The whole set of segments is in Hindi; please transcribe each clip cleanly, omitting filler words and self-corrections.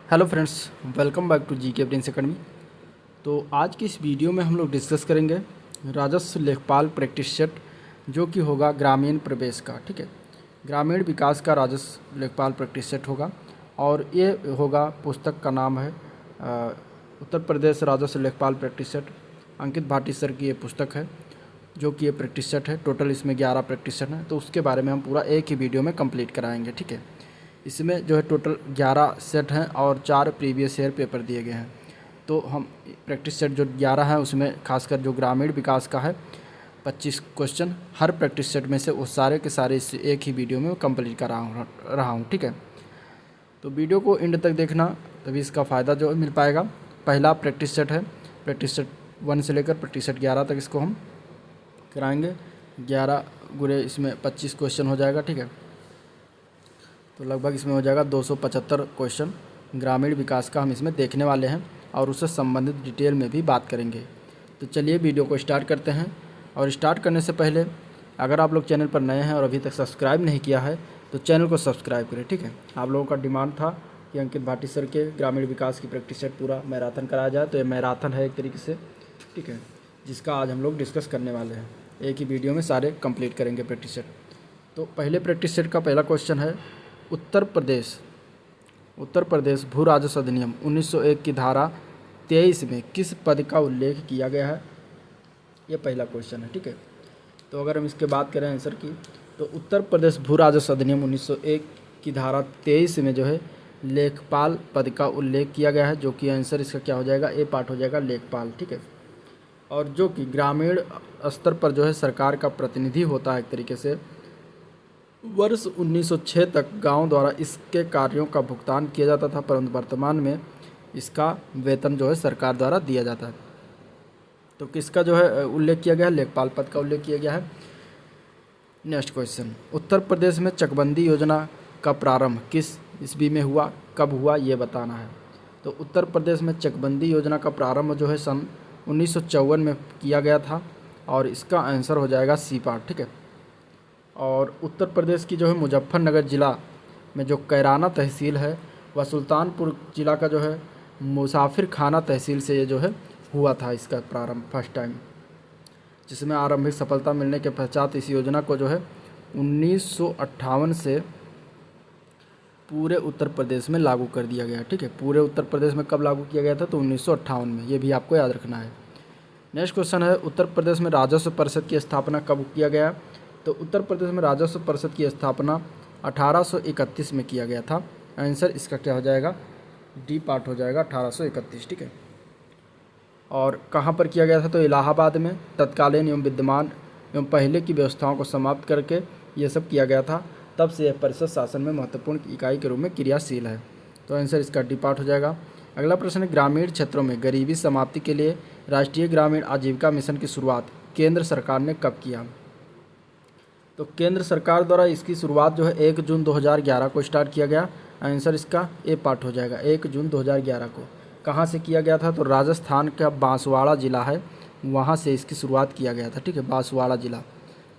Hello friends, welcome back to GK Prince Academy. तो आज की इस वीडियो में हम लोग डिस्कस करेंगे राजस्व लेखपाल प्रैक्टिस सेट, जो कि होगा ग्रामीण प्रवेश का। ठीक है, ग्रामीण विकास का राजस्व लेखपाल प्रैक्टिस सेट होगा और ये होगा, पुस्तक का नाम है उत्तर प्रदेश राजस्व लेखपाल प्रैक्टिस सेट। अंकित भाटी सर की ये पुस्तक है, जो कि ये प्रैक्टिस सेट है। टोटल इसमें 11 प्रैक्टिस सेट हैं, तो उसके बारे में हम पूरा एक ही वीडियो में कंप्लीट कराएंगे। ठीक है, इसमें जो है टोटल 11 सेट हैं और 4 प्रीवियस ईयर पेपर दिए गए हैं। तो हम प्रैक्टिस सेट जो 11 है उसमें खासकर जो ग्रामीण विकास का है 25 क्वेश्चन हर प्रैक्टिस सेट में से, वो सारे के सारे इस एक ही वीडियो में कंप्लीट कर रहा हूँ। ठीक है, तो वीडियो को एंड तक देखना, तभी इसका फ़ायदा जो मिल पाएगा। पहला प्रैक्टिस सेट है, प्रैक्टिस सेट 1 से लेकर प्रैक्टिस सेट 11 तक इसको हम कराएंगे। 11 गुरे इसमें 25 क्वेश्चन हो जाएगा। ठीक है, तो लगभग इसमें हो जाएगा 275 क्वेश्चन ग्रामीण विकास का हम इसमें देखने वाले हैं और उससे संबंधित डिटेल में भी बात करेंगे। तो चलिए वीडियो को स्टार्ट करते हैं। और स्टार्ट करने से पहले अगर आप लोग चैनल पर नए हैं और अभी तक सब्सक्राइब नहीं किया है तो चैनल को सब्सक्राइब करें। ठीक है, आप लोगों का डिमांड था कि अंकित भाटी सर के ग्रामीण विकास की प्रैक्टिस सेट पूरा मैराथन कराया जाए, तो ये मैराथन है एक तरीके से। ठीक है, जिसका आज हम लोग डिस्कस करने वाले हैं, एक ही वीडियो में सारे कंप्लीट करेंगे प्रैक्टिस सेट। तो पहले प्रैक्टिस सेट का पहला क्वेश्चन है, उत्तर प्रदेश भू राजस्व अधिनियम 1901 की धारा 23 में किस पद का उल्लेख किया गया है? ये पहला क्वेश्चन है। ठीक है, तो अगर हम इसके बात करें आंसर की, तो उत्तर प्रदेश भू राजस्व अधिनियम 1901 की धारा 23 में जो है लेखपाल पद का उल्लेख किया गया है, जो कि आंसर इसका क्या हो जाएगा, ए पार्ट हो जाएगा लेखपाल। ठीक है, और जो कि ग्रामीण स्तर पर जो है सरकार का प्रतिनिधि होता है एक तरीके से। वर्ष 1906 तक गांव द्वारा इसके कार्यों का भुगतान किया जाता था, परंतु वर्तमान में इसका वेतन जो है सरकार द्वारा दिया जाता है। तो किसका जो है उल्लेख किया गया है, लेखपाल पद का उल्लेख किया गया है। नेक्स्ट क्वेश्चन, उत्तर प्रदेश में चकबंदी योजना का प्रारंभ किस ईस्वी में हुआ, कब हुआ, ये बताना है। तो उत्तर प्रदेश में चकबंदी योजना का प्रारंभ जो है सन 1954 में किया गया था और इसका आंसर हो जाएगा सी पार्ट। ठीक है, और उत्तर प्रदेश की जो है मुजफ्फरनगर ज़िला में जो कैराना तहसील है, वह सुल्तानपुर ज़िला का जो है मुसाफिर खाना तहसील से ये जो है हुआ था इसका प्रारंभ फर्स्ट टाइम, जिसमें आरंभिक सफलता मिलने के पश्चात इस योजना को जो है 1958 से पूरे उत्तर प्रदेश में लागू कर दिया गया। ठीक है, पूरे उत्तर प्रदेश में कब लागू किया गया था, तो 1958 में, ये भी आपको याद रखना है। नेक्स्ट क्वेश्चन है, उत्तर प्रदेश में राजस्व परिषद की स्थापना कब किया गया? तो उत्तर प्रदेश में राजस्व परिषद की स्थापना 1831 में किया गया था। आंसर इसका क्या हो जाएगा, डी पार्ट हो जाएगा 1831। ठीक है, और कहाँ पर किया गया था, तो इलाहाबाद में तत्कालीन एवं विद्यमान एवं पहले की व्यवस्थाओं को समाप्त करके ये सब किया गया था। तब से यह परिषद शासन में महत्वपूर्ण इकाई के रूप में क्रियाशील है। तो आंसर इसका डी पार्ट हो जाएगा। अगला प्रश्न है, ग्रामीण क्षेत्रों में गरीबी समाप्ति के लिए राष्ट्रीय ग्रामीण आजीविका मिशन की शुरुआत केंद्र सरकार ने कब किया? तो केंद्र सरकार द्वारा इसकी शुरुआत जो है 1 जून 2011 को स्टार्ट किया गया। आंसर इसका ए पार्ट हो जाएगा, 1 जून 2011 को। कहाँ से किया गया था, तो राजस्थान का बांसवाड़ा ज़िला है, वहाँ से इसकी शुरुआत किया गया था। ठीक है, बांसवाड़ा ज़िला,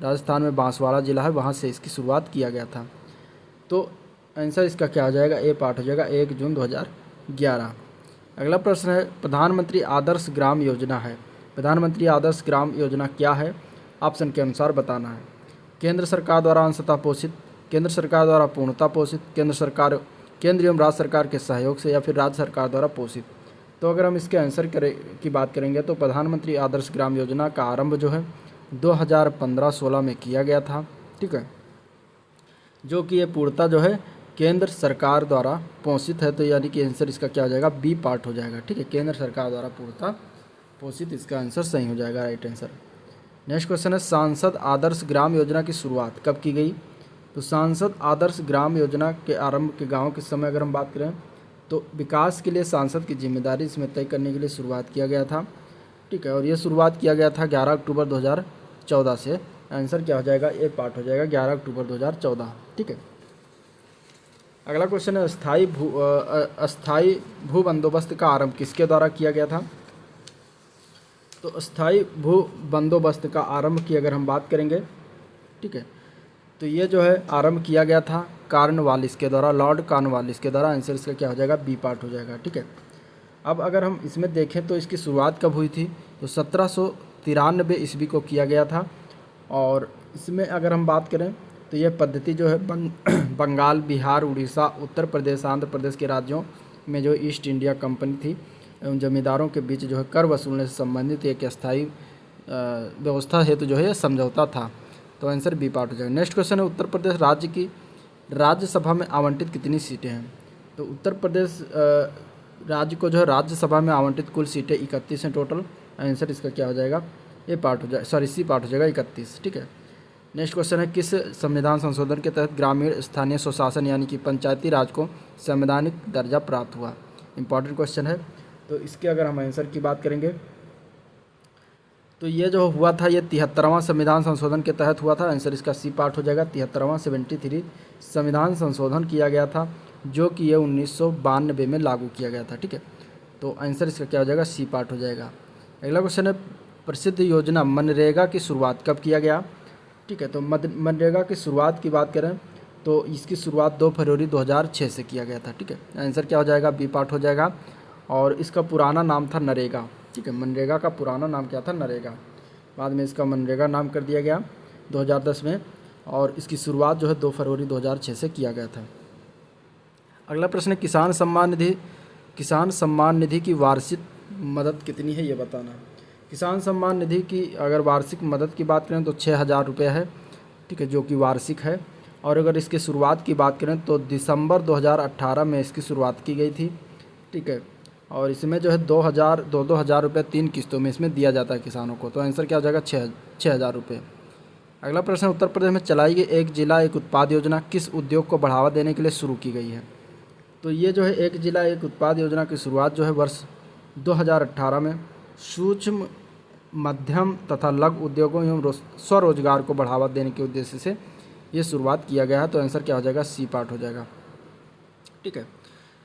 राजस्थान में बांसवाड़ा ज़िला है, वहाँ से इसकी शुरुआत किया गया था। तो आंसर इसका क्या हो जाएगा, ए पार्ट हो जाएगा, 1 जून 2011। अगला प्रश्न है, प्रधानमंत्री आदर्श ग्राम योजना है। प्रधानमंत्री आदर्श ग्राम योजना क्या है? ऑप्शन के अनुसार बताना है। केंद्र सरकार द्वारा अंशतः पोषित, केंद्र सरकार द्वारा पूर्णतः पोषित, केंद्र एवं राज्य सरकार के सहयोग से, या फिर राज्य सरकार द्वारा पोषित। तो अगर हम इसके आंसर की बात करेंगे, तो प्रधानमंत्री आदर्श ग्राम योजना का आरंभ जो है 2015-16 में किया गया था। ठीक है, जो कि ये पूर्णतः जो है केंद्र सरकार द्वारा पोषित है। तो यानी कि आंसर इसका क्या हो जाएगा, बी पार्ट हो जाएगा। ठीक है, केंद्र सरकार द्वारा पूर्णतः पोषित, इसका आंसर सही हो जाएगा, राइट आंसर। नेक्स्ट क्वेश्चन है, सांसद आदर्श ग्राम योजना की शुरुआत कब की गई? तो सांसद आदर्श ग्राम योजना के आरंभ के गाँव के समय अगर हम बात करें, तो विकास के लिए सांसद की जिम्मेदारी इसमें तय करने के लिए शुरुआत किया गया था। ठीक है, और ये शुरुआत किया गया था 11 अक्टूबर 2014 से। आंसर क्या हो जाएगा, ए पार्ट हो जाएगा, 11 अक्टूबर 2014। ठीक है, अगला क्वेश्चन है, अस्थाई भू बंदोबस्त का आरंभ किसके द्वारा किया गया था? तो अस्थाई भू बंदोबस्त का आरंभ की अगर हम बात करेंगे, ठीक है, तो ये जो है आरंभ किया गया था कॉर्नवालिस के द्वारा, लॉर्ड कॉर्नवालिस के द्वारा। आंसर इसका क्या हो जाएगा, बी पार्ट हो जाएगा। ठीक है, अब अगर हम इसमें देखें तो इसकी शुरुआत कब हुई थी, तो 1793 ईस्वी को किया गया था। और इसमें अगर हम बात करें तो यह पद्धति जो है बंगाल, बिहार, उड़ीसा, उत्तर प्रदेश, आंध्र प्रदेश के राज्यों में जो ईस्ट इंडिया कंपनी थी एवं जमींदारों के बीच जो है कर वसूलने से संबंधित एक अस्थायी व्यवस्था हेतु जो है यह समझौता था। तो आंसर बी पार्ट हो जाएगा। नेक्स्ट क्वेश्चन है, उत्तर प्रदेश राज्य की राज्यसभा में आवंटित कितनी सीटें हैं। तो उत्तर प्रदेश राज्य को जो है राज्यसभा में आवंटित कुल सीटें 31 हैं टोटल। आंसर इसका क्या हो जाएगा, ए पार्ट हो जाएगा, सॉरी सी पार्ट हो जाएगा 31। ठीक है, नेक्स्ट क्वेश्चन है, किस संविधान संशोधन के तहत ग्रामीण स्थानीय स्वशासन यानी कि पंचायती राज को संवैधानिक दर्जा प्राप्त हुआ। इंपॉर्टेंट क्वेश्चन है। तो इसके अगर हम आंसर की बात करेंगे तो ये जो हुआ था ये 73वां संविधान संशोधन के तहत हुआ था। आंसर इसका सी पार्ट हो जाएगा। 73वां 73 संविधान संशोधन किया गया था जो कि ये 1992 में लागू किया गया था। ठीक है, तो आंसर इसका क्या हो जाएगा, सी पार्ट हो जाएगा। अगला क्वेश्चन है, प्रसिद्ध योजना मनरेगा की शुरुआत कब किया गया। ठीक है, तो मनरेगा की शुरुआत की बात करें तो इसकी शुरुआत 2 फरवरी 2006 से किया गया था। ठीक है, आंसर क्या हो जाएगा, बी पार्ट हो जाएगा। और इसका पुराना नाम था नरेगा। ठीक है, मनरेगा का पुराना नाम क्या था, नरेगा। बाद में इसका मनरेगा नाम कर दिया गया 2010 में, और इसकी शुरुआत जो है 2 फरवरी 2006 से किया गया था। अगला प्रश्न है, किसान सम्मान निधि की वार्षिक मदद कितनी है, ये बताना है। किसान सम्मान निधि की अगर वार्षिक मदद की बात करें तो 6,000 रुपये है। ठीक है, जो कि वार्षिक है। और अगर इसकी शुरुआत की बात करें तो दिसंबर 2018 में इसकी शुरुआत की गई थी। ठीक है, और इसमें जो है 2,000 रुपये 3 किस्तों में इसमें दिया जाता है किसानों को। तो आंसर क्या हो जाएगा, 6,000 रुपये। अगला प्रश्न, उत्तर प्रदेश में चलाई गई एक जिला एक उत्पाद योजना किस उद्योग को बढ़ावा देने के लिए शुरू की गई है। तो ये जो है एक जिला एक उत्पाद योजना की शुरुआत जो है वर्ष 2018 में सूक्ष्म, मध्यम तथा लघु उद्योगों एवं स्वरोजगार को बढ़ावा देने के उद्देश्य से ये शुरुआत किया गया है। तो आंसर क्या हो जाएगा, सी पार्ट हो जाएगा। ठीक है,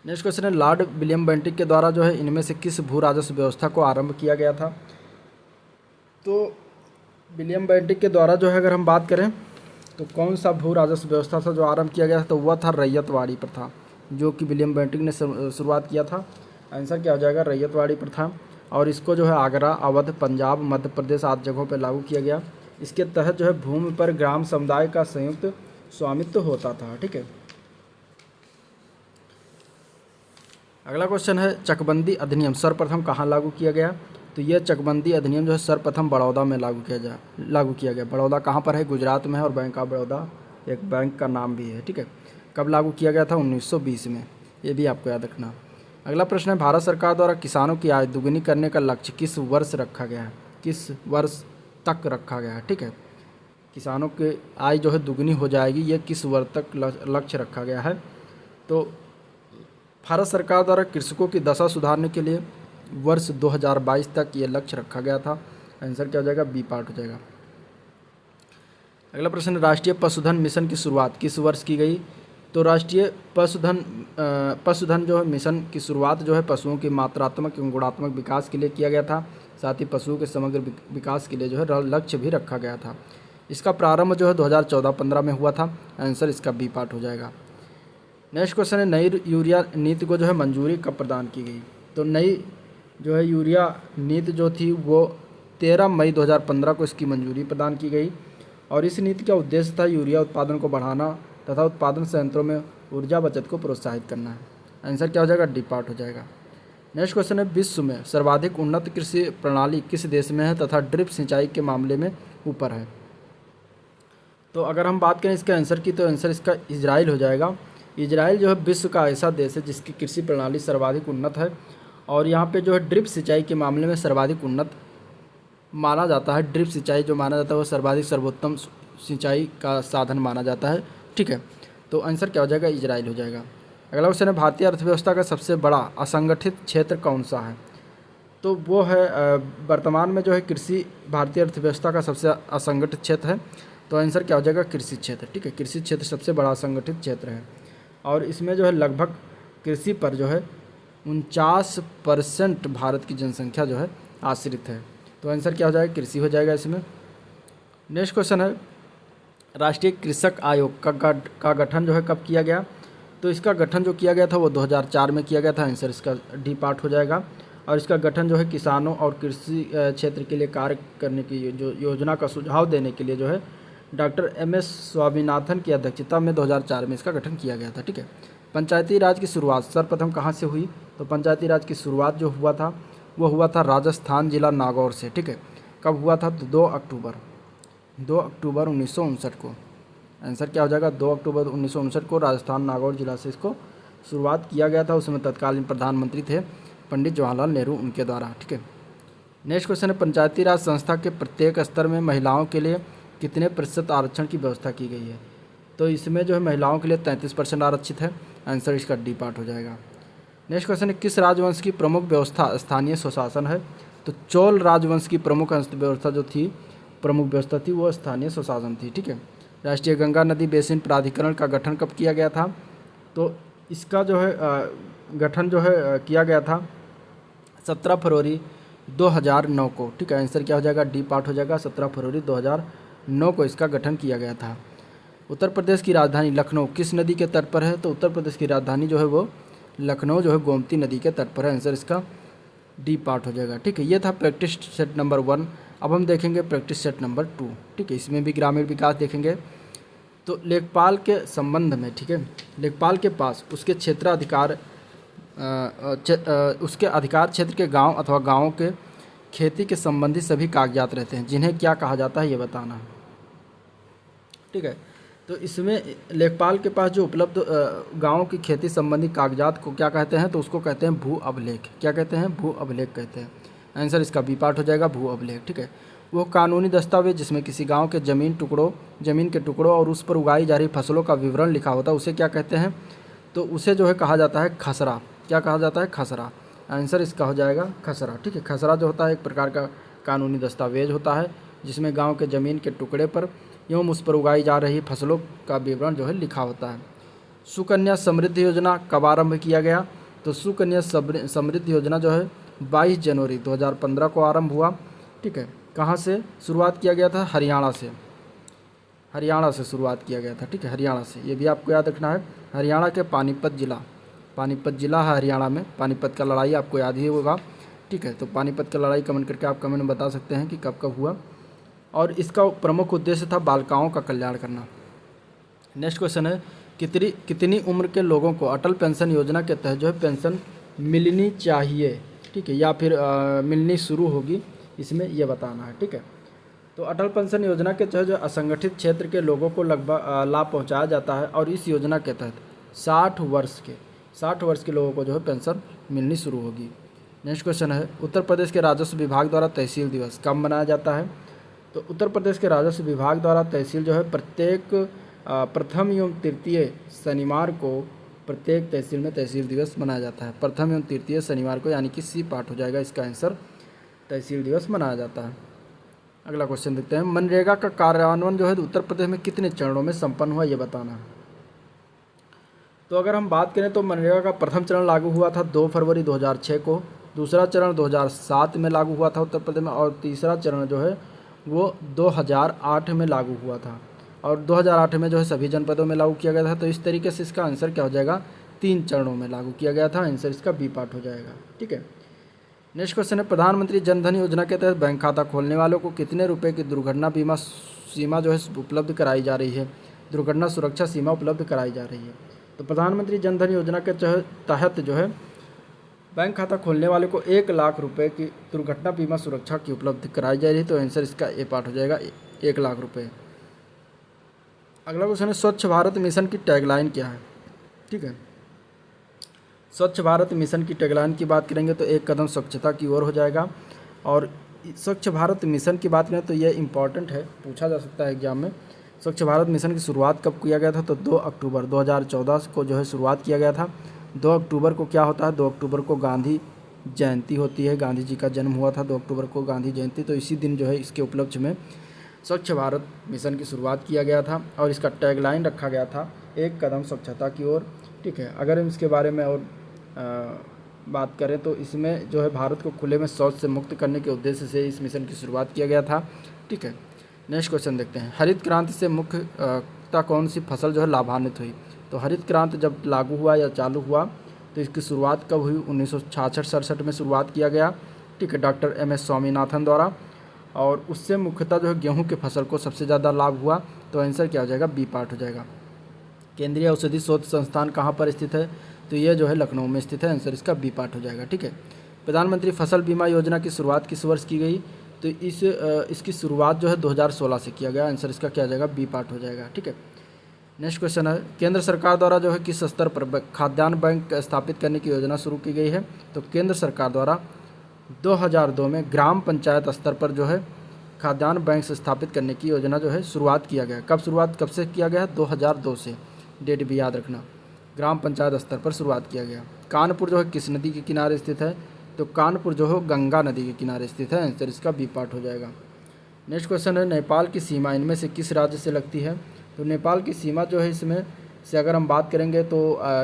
नेक्स्ट क्वेश्चन है, लॉर्ड विलियम बेंटिक के द्वारा जो है इनमें से किस भू राजस्व व्यवस्था को आरंभ किया गया था। तो विलियम बेंटिक के द्वारा जो है अगर हम बात करें तो कौन सा भू राजस्व व्यवस्था था जो आरंभ किया गया था, तो वह था रैयतवाड़ी प्रथा, जो कि विलियम बेंटिक ने शुरुआत किया था। आंसर क्या हो जाएगा, रैयतवाड़ी प्रथा। और इसको जो है आगरा, अवध, पंजाब, मध्य प्रदेश आदि जगहों पर लागू किया गया। इसके तहत जो है भूमि पर ग्राम समुदाय का संयुक्त स्वामित्व होता था। ठीक है, अगला क्वेश्चन है, चकबंदी अधिनियम सर्वप्रथम कहाँ लागू किया गया। तो यह चकबंदी अधिनियम जो है सर्वप्रथम बड़ौदा में लागू किया गया। बड़ौदा कहाँ पर है, गुजरात में है, और बैंक ऑफ बड़ौदा एक बैंक का नाम भी है। ठीक है, कब लागू किया गया था, 1920 में। ये भी आपको याद रखना। अगला प्रश्न है, भारत सरकार द्वारा किसानों की आय दुगुनी करने का लक्ष्य किस वर्ष रखा गया है, किस वर्ष तक रखा गया है। ठीक है, किसानों की आय जो है दुगुनी हो जाएगी, ये किस वर्ष तक लक्ष्य रखा गया है। तो भारत सरकार द्वारा कृषकों की दशा सुधारने के लिए वर्ष 2022 तक ये लक्ष्य रखा गया था। आंसर क्या हो जाएगा, बी पार्ट हो जाएगा। अगला प्रश्न, राष्ट्रीय पशुधन मिशन की शुरुआत किस वर्ष की गई। तो राष्ट्रीय पशुधन जो है मिशन की शुरुआत जो है पशुओं के मात्रात्मक एवं गुणात्मक विकास के लिए किया गया था। साथ ही पशुओं के समग्र विकास के लिए जो है लक्ष्य भी रखा गया था। इसका प्रारंभ जो है 2014-15 में हुआ था। आंसर इसका बी पार्ट हो जाएगा। नेक्स्ट क्वेश्चन है, नई यूरिया नीति को जो है मंजूरी कब प्रदान की गई। तो नई जो है यूरिया नीति जो थी वो 13 मई 2015 को इसकी मंजूरी प्रदान की गई। और इस नीति का उद्देश्य था यूरिया उत्पादन को बढ़ाना तथा उत्पादन संयंत्रों में ऊर्जा बचत को प्रोत्साहित करना है। आंसर क्या हो जाएगा, डी पार्ट हो जाएगा। नेक्स्ट क्वेश्चन है, विश्व में सर्वाधिक उन्नत कृषि प्रणाली किस देश में है तथा ड्रिप सिंचाई के मामले में ऊपर है। तो अगर हम बात करें इसके आंसर की तो आंसर इसका इजराइल हो जाएगा। इजराइल जो है विश्व का ऐसा देश है जिसकी कृषि प्रणाली सर्वाधिक उन्नत है। और यहाँ पे जो है ड्रिप सिंचाई के मामले में सर्वाधिक उन्नत माना जाता है। ड्रिप सिंचाई जो माना जाता है वो सर्वाधिक सर्वोत्तम सिंचाई का साधन माना जाता है। ठीक है, तो आंसर क्या हो जाएगा, इजराइल हो जाएगा। अगला क्वेश्चन है, भारतीय अर्थव्यवस्था का सबसे बड़ा असंगठित क्षेत्र कौन सा है। तो वो है वर्तमान में जो है कृषि भारतीय अर्थव्यवस्था का सबसे असंगठित क्षेत्र है। तो आंसर क्या हो जाएगा, कृषि क्षेत्र। ठीक है, कृषि क्षेत्र सबसे बड़ा असंगठित क्षेत्र है। और इसमें जो है लगभग कृषि पर जो है 49% भारत की जनसंख्या जो है आश्रित है। तो आंसर क्या हो जाएगा, कृषि हो जाएगा इसमें। नेक्स्ट क्वेश्चन है, राष्ट्रीय कृषक आयोग का गठन जो है कब किया गया? तो इसका गठन जो किया गया था वो 2004 में किया गया था। आंसर इसका डी पार्ट हो जाएगा। और इसका गठन जो है किसानों और कृषि क्षेत्र के लिए कार्य करने की जो योजना का सुझाव देने के लिए जो है डॉक्टर MS स्वामीनाथन की अध्यक्षता में 2004 में इसका गठन किया गया था। ठीक है। पंचायती राज की शुरुआत सर्वप्रथम कहाँ से हुई? तो पंचायती राज की शुरुआत जो हुआ था वो हुआ था राजस्थान जिला नागौर से। ठीक है। कब हुआ था? तो 2 अक्टूबर 1959 को। आंसर क्या हो जाएगा? 2 अक्टूबर 1959 को राजस्थान नागौर जिला से इसको शुरुआत किया गया था। उस समय तत्कालीन प्रधानमंत्री थे पंडित जवाहरलाल नेहरू, उनके द्वारा। ठीक है। नेक्स्ट क्वेश्चन है, पंचायती राज संस्था के प्रत्येक स्तर में महिलाओं के लिए कितने प्रतिशत आरक्षण की व्यवस्था की गई है? तो इसमें जो है महिलाओं के लिए 33% आरक्षित है। आंसर इसका डी पार्ट हो जाएगा। नेक्स्ट क्वेश्चन है, किस राजवंश की प्रमुख व्यवस्था स्थानीय स्वशासन है? तो चोल राजवंश की प्रमुख व्यवस्था थी वो स्थानीय स्वशासन थी। ठीक है। राष्ट्रीय गंगा नदी बेसिन प्राधिकरण का गठन कब किया गया था? तो इसका जो है गठन जो है किया गया था 17 फरवरी 2009 को। ठीक है। आंसर क्या हो जाएगा? डी पार्ट हो जाएगा। 17 फरवरी 2009 को इसका गठन किया गया था। उत्तर प्रदेश की राजधानी लखनऊ किस नदी के तट पर है? तो उत्तर प्रदेश की राजधानी जो है वो लखनऊ जो है गोमती नदी के तट पर है। आंसर इसका डी पार्ट हो जाएगा। ठीक है। ये था प्रैक्टिस सेट नंबर 1। अब हम देखेंगे प्रैक्टिस सेट नंबर 2। ठीक है। इसमें भी ग्रामीण विकास देखेंगे। तो लेखपाल के संबंध में, ठीक है, लेखपाल के पास उसके उसके अधिकार क्षेत्र के गांव अथवा गांवों के खेती के संबंधी सभी कागजात रहते हैं, जिन्हें क्या कहा जाता है ये बताना है। ठीक है। तो इसमें लेखपाल के पास जो उपलब्ध गांवों की खेती संबंधी कागजात को क्या कहते हैं? तो उसको कहते हैं भू अभिलेख। क्या कहते हैं? भू अभिलेख कहते हैं। आंसर इसका बी पार्ट हो जाएगा, भू अभिलेख। ठीक है। वो कानूनी दस्तावेज जिसमें किसी गांव के जमीन के टुकड़ों और उस पर उगाई जा रही फसलों का विवरण लिखा होता है, उसे क्या कहते हैं? तो उसे जो है कहा जाता है खसरा। क्या कहा जाता है? खसरा। आंसर इसका हो जाएगा खसरा। ठीक है। खसरा जो होता है एक प्रकार का कानूनी दस्तावेज होता है जिसमें गांव के ज़मीन के टुकड़े पर एवं उस पर उगाई जा रही फसलों का विवरण जो है लिखा होता है। सुकन्या समृद्धि योजना कब आरंभ किया गया? तो सुकन्या समृद्धि योजना जो है 22 जनवरी 2015 को आरंभ हुआ। ठीक है। कहाँ से शुरुआत किया गया था? हरियाणा से शुरुआत किया गया था। ठीक है। हरियाणा से, ये भी आपको याद रखना है। हरियाणा के पानीपत जिला है हरियाणा में। पानीपत का लड़ाई आपको याद ही होगा। ठीक है। तो पानीपत का लड़ाई कमेंट करके आप कमेंट में बता सकते हैं कि कब कब हुआ। और इसका प्रमुख उद्देश्य था बालिकाओं का कल्याण करना। नेक्स्ट क्वेश्चन है, कितनी उम्र के लोगों को अटल पेंशन योजना के तहत जो है पेंशन मिलनी चाहिए? ठीक है। या फिर मिलनी शुरू होगी, इसमें यह बताना है। ठीक है। तो अटल पेंशन योजना के तहत जो असंगठित क्षेत्र के लोगों को लगभग लाभ पहुंचाया जाता है और इस योजना के तहत 60 वर्ष के लोगों को जो है पेंशन मिलनी शुरू होगी। नेक्स्ट क्वेश्चन है, उत्तर प्रदेश के राजस्व विभाग द्वारा तहसील दिवस कब मनाया जाता है? तो उत्तर प्रदेश के राजस्व विभाग द्वारा तहसील जो है प्रत्येक प्रथम एवं तृतीय शनिवार को प्रत्येक तहसील में तहसील दिवस मनाया जाता है। प्रथम एवं तृतीय शनिवार को, यानी कि सी पार्ट हो जाएगा इसका आंसर, तहसील दिवस मनाया जाता है। अगला क्वेश्चन देखते हैं, मनरेगा का कार्यान्वयन जो है उत्तर प्रदेश में कितने चरणों में संपन्न हुआ ये बताना है। तो अगर हम बात करें तो मनरेगा का प्रथम चरण लागू हुआ था 2 फरवरी 2006 को, दूसरा चरण 2007 में लागू हुआ था उत्तर प्रदेश में, और तीसरा चरण जो है वो 2008 में लागू हुआ था, और 2008 में जो है सभी जनपदों में लागू किया गया था। तो इस तरीके से इसका आंसर क्या हो जाएगा? 3 चरणों में लागू किया गया था। आंसर इसका बी पार्ट हो जाएगा। ठीक है। नेक्स्ट क्वेश्चन है, प्रधानमंत्री जन धन योजना के तहत बैंक खाता खोलने वालों को कितने रुपए की दुर्घटना बीमा सीमा जो है उपलब्ध कराई जा रही है? दुर्घटना सुरक्षा सीमा उपलब्ध कराई जा रही है। तो प्रधानमंत्री जन धन योजना के तहत जो है बैंक खाता खोलने वाले को 1 लाख रुपए की दुर्घटना बीमा सुरक्षा की उपलब्ध कराई जा रही है। तो आंसर इसका ए पार्ट हो जाएगा, 1 लाख रुपए। अगला क्वेश्चन है, स्वच्छ भारत मिशन की टैगलाइन क्या है? ठीक है। स्वच्छ भारत मिशन की टैगलाइन की बात करेंगे तो एक कदम स्वच्छता की ओर हो जाएगा। और स्वच्छ भारत मिशन की बात करें तो ये इम्पॉर्टेंट है, पूछा जा सकता है एग्जाम में। स्वच्छ भारत मिशन की शुरुआत कब किया गया था? तो 2 अक्टूबर 2014 को जो है शुरुआत किया गया था। 2 अक्टूबर को क्या होता है? 2 अक्टूबर को गांधी जयंती होती है, गांधी जी का जन्म हुआ था 2 अक्टूबर को, गांधी जयंती। तो इसी दिन जो है इसके उपलक्ष्य में स्वच्छ भारत मिशन की शुरुआत किया गया था और इसका टैगलाइन रखा गया था, 1 कदम स्वच्छता की ओर। ठीक है। अगर हम इसके बारे में और बात करें तो इसमें जो है भारत को खुले में शौच से मुक्त करने के उद्देश्य से इस मिशन की शुरुआत किया गया था। ठीक है। नेक्स्ट क्वेश्चन देखते हैं, हरित क्रांति से मुख्यतः कौन सी फसल जो है लाभान्वित हुई। तो हरित क्रांति जब लागू हुआ या चालू हुआ तो इसकी शुरुआत कब हुई, 1966-67 में शुरुआत किया गया, ठीक है, डॉक्टर MS स्वामीनाथन द्वारा। और उससे मुख्यतः जो है गेहूं की फसल को सबसे ज़्यादा लाभ हुआ। तो आंसर क्या हो जाएगा, बी पार्ट हो जाएगा। केंद्रीय औषधि शोध संस्थान कहाँ पर स्थित है, तो ये जो है लखनऊ में स्थित है, आंसर इसका बी पार्ट हो जाएगा, ठीक है। प्रधानमंत्री फसल बीमा योजना की शुरुआत किस वर्ष की गई, तो इसकी शुरुआत जो है 2016 से किया गया, आंसर इसका क्या हो जाएगा, बी पार्ट हो जाएगा, ठीक है। नेक्स्ट क्वेश्चन है, केंद्र सरकार द्वारा जो है किस स्तर पर खाद्यान्न बैंक स्थापित करने की योजना शुरू की गई है। तो केंद्र सरकार द्वारा 2002 में ग्राम पंचायत स्तर पर जो है खाद्यान्न बैंक स्थापित करने की योजना जो है शुरुआत किया गया। कब से किया गया, 2002 से, डेट भी याद रखना। ग्राम पंचायत स्तर पर शुरुआत किया गया। कानपुर जो है किस नदी के किनारे स्थित है, तो कानपुर जो है गंगा नदी के किनारे स्थित है, आंसर इसका बी पार्ट हो जाएगा। नेक्स्ट क्वेश्चन है, नेपाल की सीमा इनमें से किस राज्य से लगती है। तो नेपाल की सीमा जो है इसमें से अगर हम बात करेंगे तो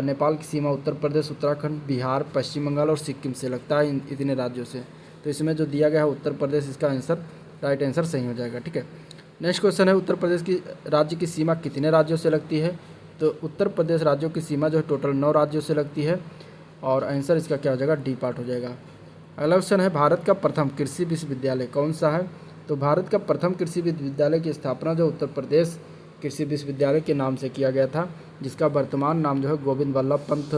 नेपाल की सीमा उत्तर प्रदेश, उत्तराखंड, बिहार, पश्चिम बंगाल और सिक्किम से लगता है, इतने राज्यों से। तो इसमें जो दिया गया है उत्तर प्रदेश, इसका आंसर राइट आंसर सही हो जाएगा, ठीक है। नेक्स्ट क्वेश्चन है, उत्तर प्रदेश की राज्य की सीमा कितने राज्यों से लगती है। तो उत्तर प्रदेश राज्यों की सीमा जो है टोटल 9 राज्यों से लगती है, और आंसर इसका क्या हो जाएगा, डी पार्ट हो जाएगा। अगला क्वेश्चन है, भारत का प्रथम कृषि विश्वविद्यालय कौन सा है। तो भारत का प्रथम कृषि विश्वविद्यालय की स्थापना जो उत्तर प्रदेश कृषि विश्वविद्यालय के नाम से किया गया था, जिसका वर्तमान नाम जो है गोविंद वल्लभ पंत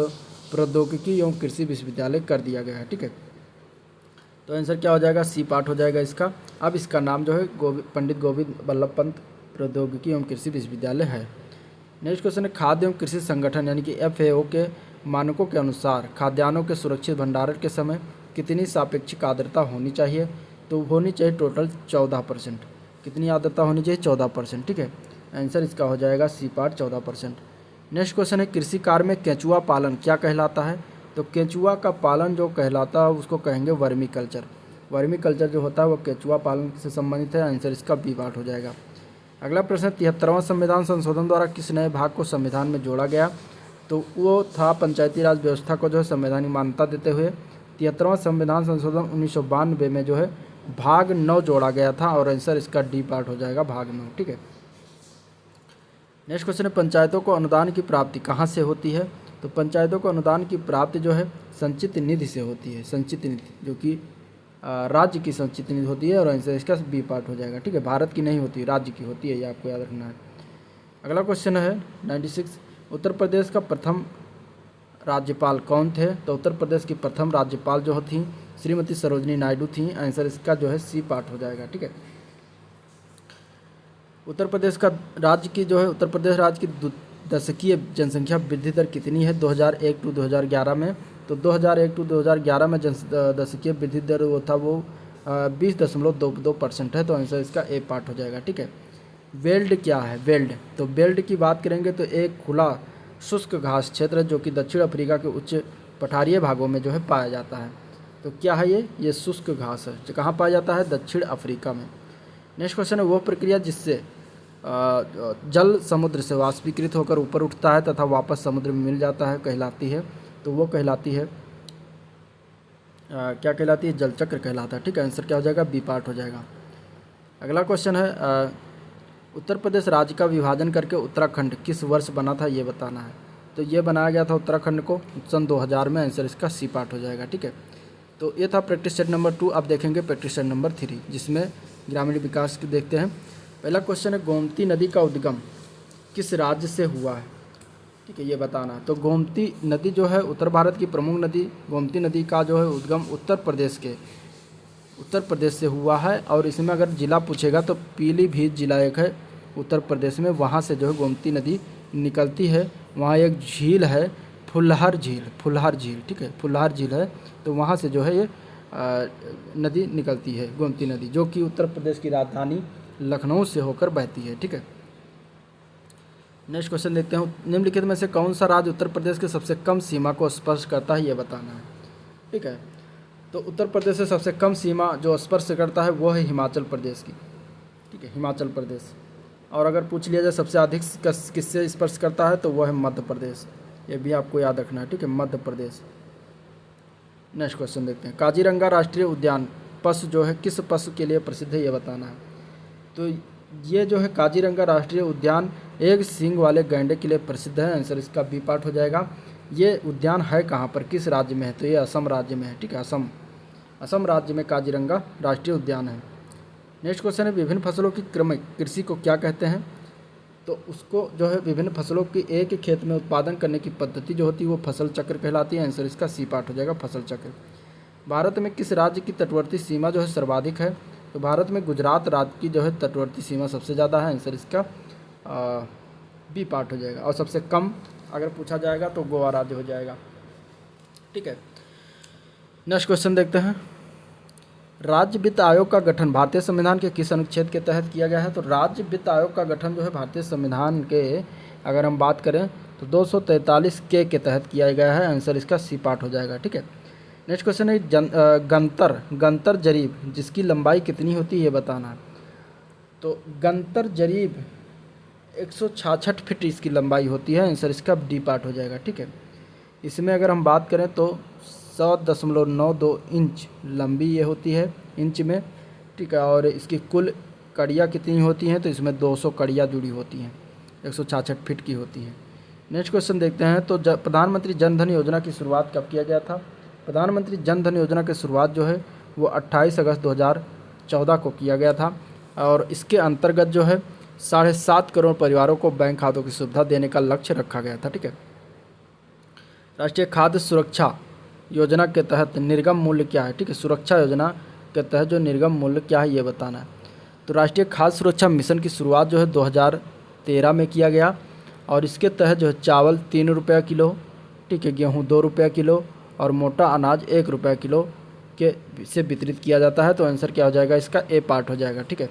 प्रौद्योगिकी एवं कृषि विश्वविद्यालय कर दिया गया है, ठीक है। तो आंसर क्या हो जाएगा, सी पार्ट हो जाएगा इसका। अब इसका नाम जो है पंडित गोविंद वल्लभ पंत प्रौद्योगिकी एवं कृषि विश्वविद्यालय है। नेक्स्ट क्वेश्चन है, खाद्य एवं कृषि संगठन यानी कि FAO के मानकों के अनुसार खाद्यान्नों के सुरक्षित भंडारण के समय कितनी सापेक्षिक आर्द्रता होनी चाहिए। तो होनी चाहिए टोटल 14%। कितनी आर्द्रता होनी चाहिए, 14%, ठीक है। आंसर इसका हो जाएगा सी पार्ट, 14%। नेक्स्ट क्वेश्चन है, कृषि कार्य में केंचुआ पालन क्या कहलाता है। तो केंचुआ का पालन जो कहलाता है उसको कहेंगे वर्मी कल्चर। वर्मी कल्चर जो होता है वो केंचुआ पालन से संबंधित है, आंसर इसका बी पार्ट हो जाएगा। अगला प्रश्न, 73वां संविधान संशोधन द्वारा किस नए भाग को संविधान में जोड़ा गया। तो वो था पंचायती राज व्यवस्था को जो है संवैधानिक मान्यता देते हुए 73वां संविधान संशोधन 1992 में जो है भाग 9 जोड़ा गया था, और आंसर इसका डी पार्ट हो जाएगा, भाग 9, ठीक है। नेक्स्ट क्वेश्चन है, पंचायतों को अनुदान की प्राप्ति कहाँ से होती है। तो पंचायतों को अनुदान की प्राप्ति जो है संचित निधि से होती है, संचित निधि जो कि राज्य की संचित निधि होती है, और आंसर इसका बी पार्ट हो जाएगा, ठीक है। भारत की नहीं होती, राज्य की होती है, ये आपको याद रखना है। अगला क्वेश्चन है 96, उत्तर प्रदेश का प्रथम राज्यपाल कौन थे। तो उत्तर प्रदेश की प्रथम राज्यपाल जो थी श्रीमती सरोजनी नायडू थी, आंसर इसका जो है सी पार्ट हो जाएगा, ठीक है। उत्तर प्रदेश राज्य की दशकीय जनसंख्या वृद्धि दर कितनी है 2001 टू 2011 में। तो 2001 टू 2011 में दशकीय वृद्धि दर वो था वो 20.22% है, तो आंसर इसका ए पार्ट हो जाएगा, ठीक है। वेल्ड क्या है, वेल्ड, तो वेल्ड की बात करेंगे तो एक खुला शुष्क घास क्षेत्र है जो कि दक्षिण अफ्रीका के उच्च पठारीय भागों में जो है पाया जाता है। तो क्या है ये शुष्क घास है, जो कहाँ पाया जाता है, दक्षिण अफ्रीका में। नेक्स्ट क्वेश्चन है, वो प्रक्रिया जिससे जल समुद्र से वाष्पीकृत होकर ऊपर उठता है तथा वापस समुद्र में मिल जाता है कहलाती है। तो वो कहलाती है क्या कहलाती है, जल चक्र कहलाता है, ठीक है। आंसर क्या हो जाएगा, बी पार्ट हो जाएगा। अगला क्वेश्चन है, उत्तर प्रदेश राज्य का विभाजन करके उत्तराखंड किस वर्ष बना था, ये बताना है। तो ये बनाया गया था उत्तराखंड को सन 2000 में, आंसर इसका सी पार्ट हो जाएगा, ठीक है। तो ये था प्रैक्टिस सेट नंबर 2। अब देखेंगे प्रैक्टिस सेट नंबर 3, जिसमें ग्रामीण विकास की देखते हैं। पहला क्वेश्चन है, गोमती नदी का उद्गम किस राज्य से हुआ है, ठीक है, ये बताना है। तो गोमती नदी जो है उत्तर भारत की प्रमुख नदी, गोमती नदी का जो है उद्गम उत्तर प्रदेश से हुआ है, और इसमें अगर ज़िला पूछेगा तो पीलीभीत जिला एक है उत्तर प्रदेश में, वहाँ से जो है गोमती नदी निकलती है। वहाँ एक झील है फुल्हार झील, ठीक है, फुल्हार झील है, तो वहाँ से जो है ये नदी निकलती है, गोमती नदी, जो कि उत्तर प्रदेश की राजधानी लखनऊ से होकर बहती है, ठीक है। नेक्स्ट क्वेश्चन देखते हैं, निम्नलिखित में से कौन सा राज्य उत्तर प्रदेश के सबसे कम सीमा को स्पर्श करता है, ये बताना है, ठीक है। तो उत्तर प्रदेश से सबसे कम सीमा जो स्पर्श करता है वो है हिमाचल प्रदेश की, ठीक है, हिमाचल प्रदेश। और अगर पूछ लिया जाए सबसे अधिक किससे स्पर्श करता है तो वो है मध्य प्रदेश, ये भी आपको याद रखना है, ठीक है, मध्य प्रदेश। नेक्स्ट क्वेश्चन देखते हैं, काजीरंगा राष्ट्रीय उद्यान पशु जो है किस पशु के लिए प्रसिद्ध है, ये बताना है। तो ये जो है काजीरंगा राष्ट्रीय उद्यान एक सींग वाले गैंडे के लिए प्रसिद्ध है। आंसर इसका बी पार्ट हो जाएगा। ये उद्यान है कहाँ पर, किस राज्य में है, तो ये असम राज्य में है। ठीक है, असम राज्य में काजीरंगा राष्ट्रीय उद्यान है। नेक्स्ट क्वेश्चन है विभिन्न फसलों की क्रमिक कृषि को क्या कहते हैं, तो उसको जो है विभिन्न फसलों की एक ही खेत में उत्पादन करने की पद्धति जो होती है वो फसल चक्र कहलाती है। आंसर इसका सी पार्ट हो जाएगा, फसल चक्र। भारत में किस राज्य की तटवर्ती सीमा जो है सर्वाधिक है, तो भारत में गुजरात राज्य की जो है तटवर्ती सीमा सबसे ज़्यादा है। आंसर इसका बी पार्ट हो जाएगा। और सबसे कम अगर पूछा जाएगा तो गोवा राज्य हो जाएगा। ठीक है, नेक्स्ट क्वेश्चन देखते हैं। राज्य वित्त आयोग का गठन भारतीय संविधान के किस अनुच्छेद के तहत किया गया है, तो राज्य वित्त आयोग का गठन जो है भारतीय संविधान के अगर हम बात करें तो 243 के तहत किया गया है। आंसर इसका सी पार्ट हो जाएगा। ठीक है, नेक्स्ट क्वेश्चन है गंतर जरीब जिसकी लंबाई कितनी होती है ये बताना है। तो गंतर जरीब 166 फीट इसकी लंबाई होती है। आंसर इसका डी पार्ट हो जाएगा। ठीक है, इसमें अगर हम बात करें तो 100.92 इंच लंबी ये होती है इंच में। ठीक है, और इसकी कुल कड़ियाँ कितनी होती हैं, तो इसमें 200 कड़ियाँ जुड़ी होती हैं, 166 फीट की होती हैं। नेक्स्ट क्वेश्चन देखते हैं। तो प्रधानमंत्री जन धन योजना की शुरुआत कब किया गया था, प्रधानमंत्री जन धन योजना की शुरुआत जो है वो 28 अगस्त 2014 को किया गया था। और इसके अंतर्गत जो है 7.5 करोड़ परिवारों को बैंक खातों की सुविधा देने का लक्ष्य रखा गया था। ठीक है, राष्ट्रीय खाद्य सुरक्षा योजना के तहत निर्गम मूल्य क्या है। ठीक है, सुरक्षा योजना के तहत जो निर्गम मूल्य क्या है ये बताना है। तो राष्ट्रीय खाद्य सुरक्षा मिशन की शुरुआत जो है 2013 में किया गया और इसके तहत जो है चावल 3 रुपये किलो, ठीक है, गेहूँ 2 रुपये किलो और मोटा अनाज 1 रुपये किलो के से वितरित किया जाता है। तो आंसर क्या हो जाएगा, इसका ए पार्ट हो जाएगा। ठीक है,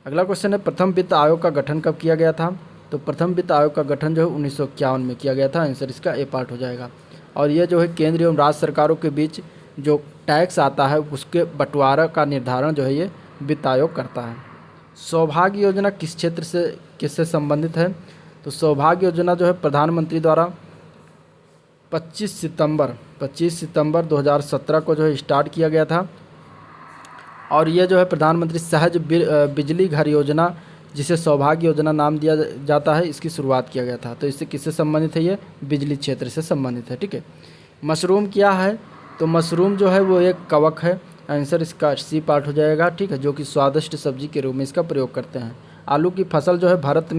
अगला क्वेश्चन है प्रथम वित्त आयोग का गठन कब किया गया था, तो प्रथम वित्त आयोग का गठन जो है 1951 में किया गया था। आंसर इसका ए पार्ट हो जाएगा। और ये जो है केंद्र एवं राज्य सरकारों के बीच जो टैक्स आता है उसके बंटवारा का निर्धारण जो है ये वित्त आयोग करता है। सौभाग्य योजना किस क्षेत्र से किससे संबंधित है, तो सौभाग्य योजना जो है प्रधानमंत्री द्वारा 25 सितंबर 2017 को जो है स्टार्ट किया गया था। और ये जो है प्रधानमंत्री सहज बिजली घर योजना जिसे सौभाग्य योजना नाम दिया जाता है, इसकी शुरुआत किया गया था। तो इससे किससे संबंधित है, ये बिजली क्षेत्र से संबंधित है। ठीक है, मशरूम क्या है, तो मशरूम जो है वो एक कवक है। आंसर इसका सी पार्ट हो जाएगा। ठीक है, जो कि स्वादिष्ट सब्जी के रूप में इसका प्रयोग करते हैं। आलू की फसल जो है भारत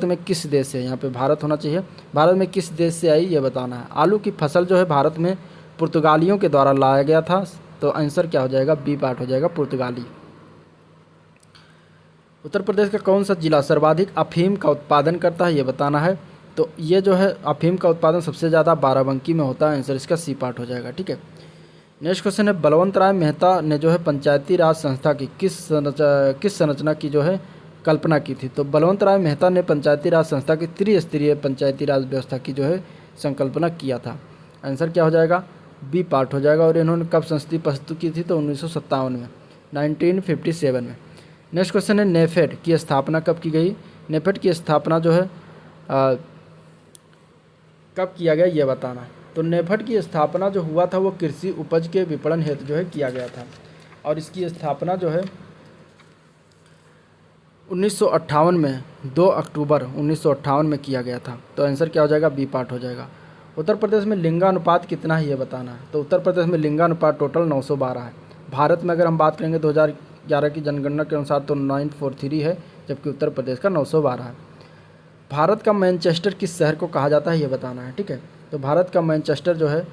में किस देश से, यहाँ पे भारत होना चाहिए, भारत में किस देश से आई ये बताना है। आलू की फसल जो है भारत में पुर्तगालियों के द्वारा लाया गया था। तो आंसर क्या हो जाएगा, बी पार्ट हो जाएगा, पुर्तगाली। उत्तर प्रदेश का कौन सा जिला सर्वाधिक अफीम का उत्पादन करता है ये बताना है। तो ये जो है अफीम का उत्पादन सबसे ज़्यादा बाराबंकी में होता है। आंसर इसका सी पार्ट हो जाएगा। ठीक है, नेक्स्ट क्वेश्चन है बलवंत राय मेहता ने जो है पंचायती राज संस्था की किस संरचना की जो है कल्पना की थी, तो बलवंत राय मेहता ने पंचायती राज संस्था की त्रिस्तरीय पंचायती राज व्यवस्था की जो है संकल्पना किया था। आंसर क्या हो जाएगा, बी पार्ट हो जाएगा। और इन्होंने कब संस्था प्रस्तुत की थी, तो 1957 में, 1957 में। नेक्स्ट क्वेश्चन है नेफेड की स्थापना कब की गई, नेफेड की स्थापना जो है कब किया गया ये बताना है। तो नेफेड की स्थापना जो हुआ था वो कृषि उपज के विपणन हेतु जो है किया गया था। और इसकी स्थापना जो है 1958 में 2 अक्टूबर 1958 में किया गया था। तो आंसर क्या हो जाएगा, बी पार्ट हो जाएगा। उत्तर प्रदेश में लिंगानुपात कितना है ये बताना है। तो उत्तर प्रदेश में लिंगानुपात टोटल 912 है। भारत में अगर हम बात करेंगे 2011 की जनगणना के अनुसार तो 943 है, जबकि उत्तर प्रदेश का 912 है। भारत का मैनचेस्टर किस शहर को कहा जाता है ये बताना है। ठीक है, तो भारत का मैनचेस्टर जो है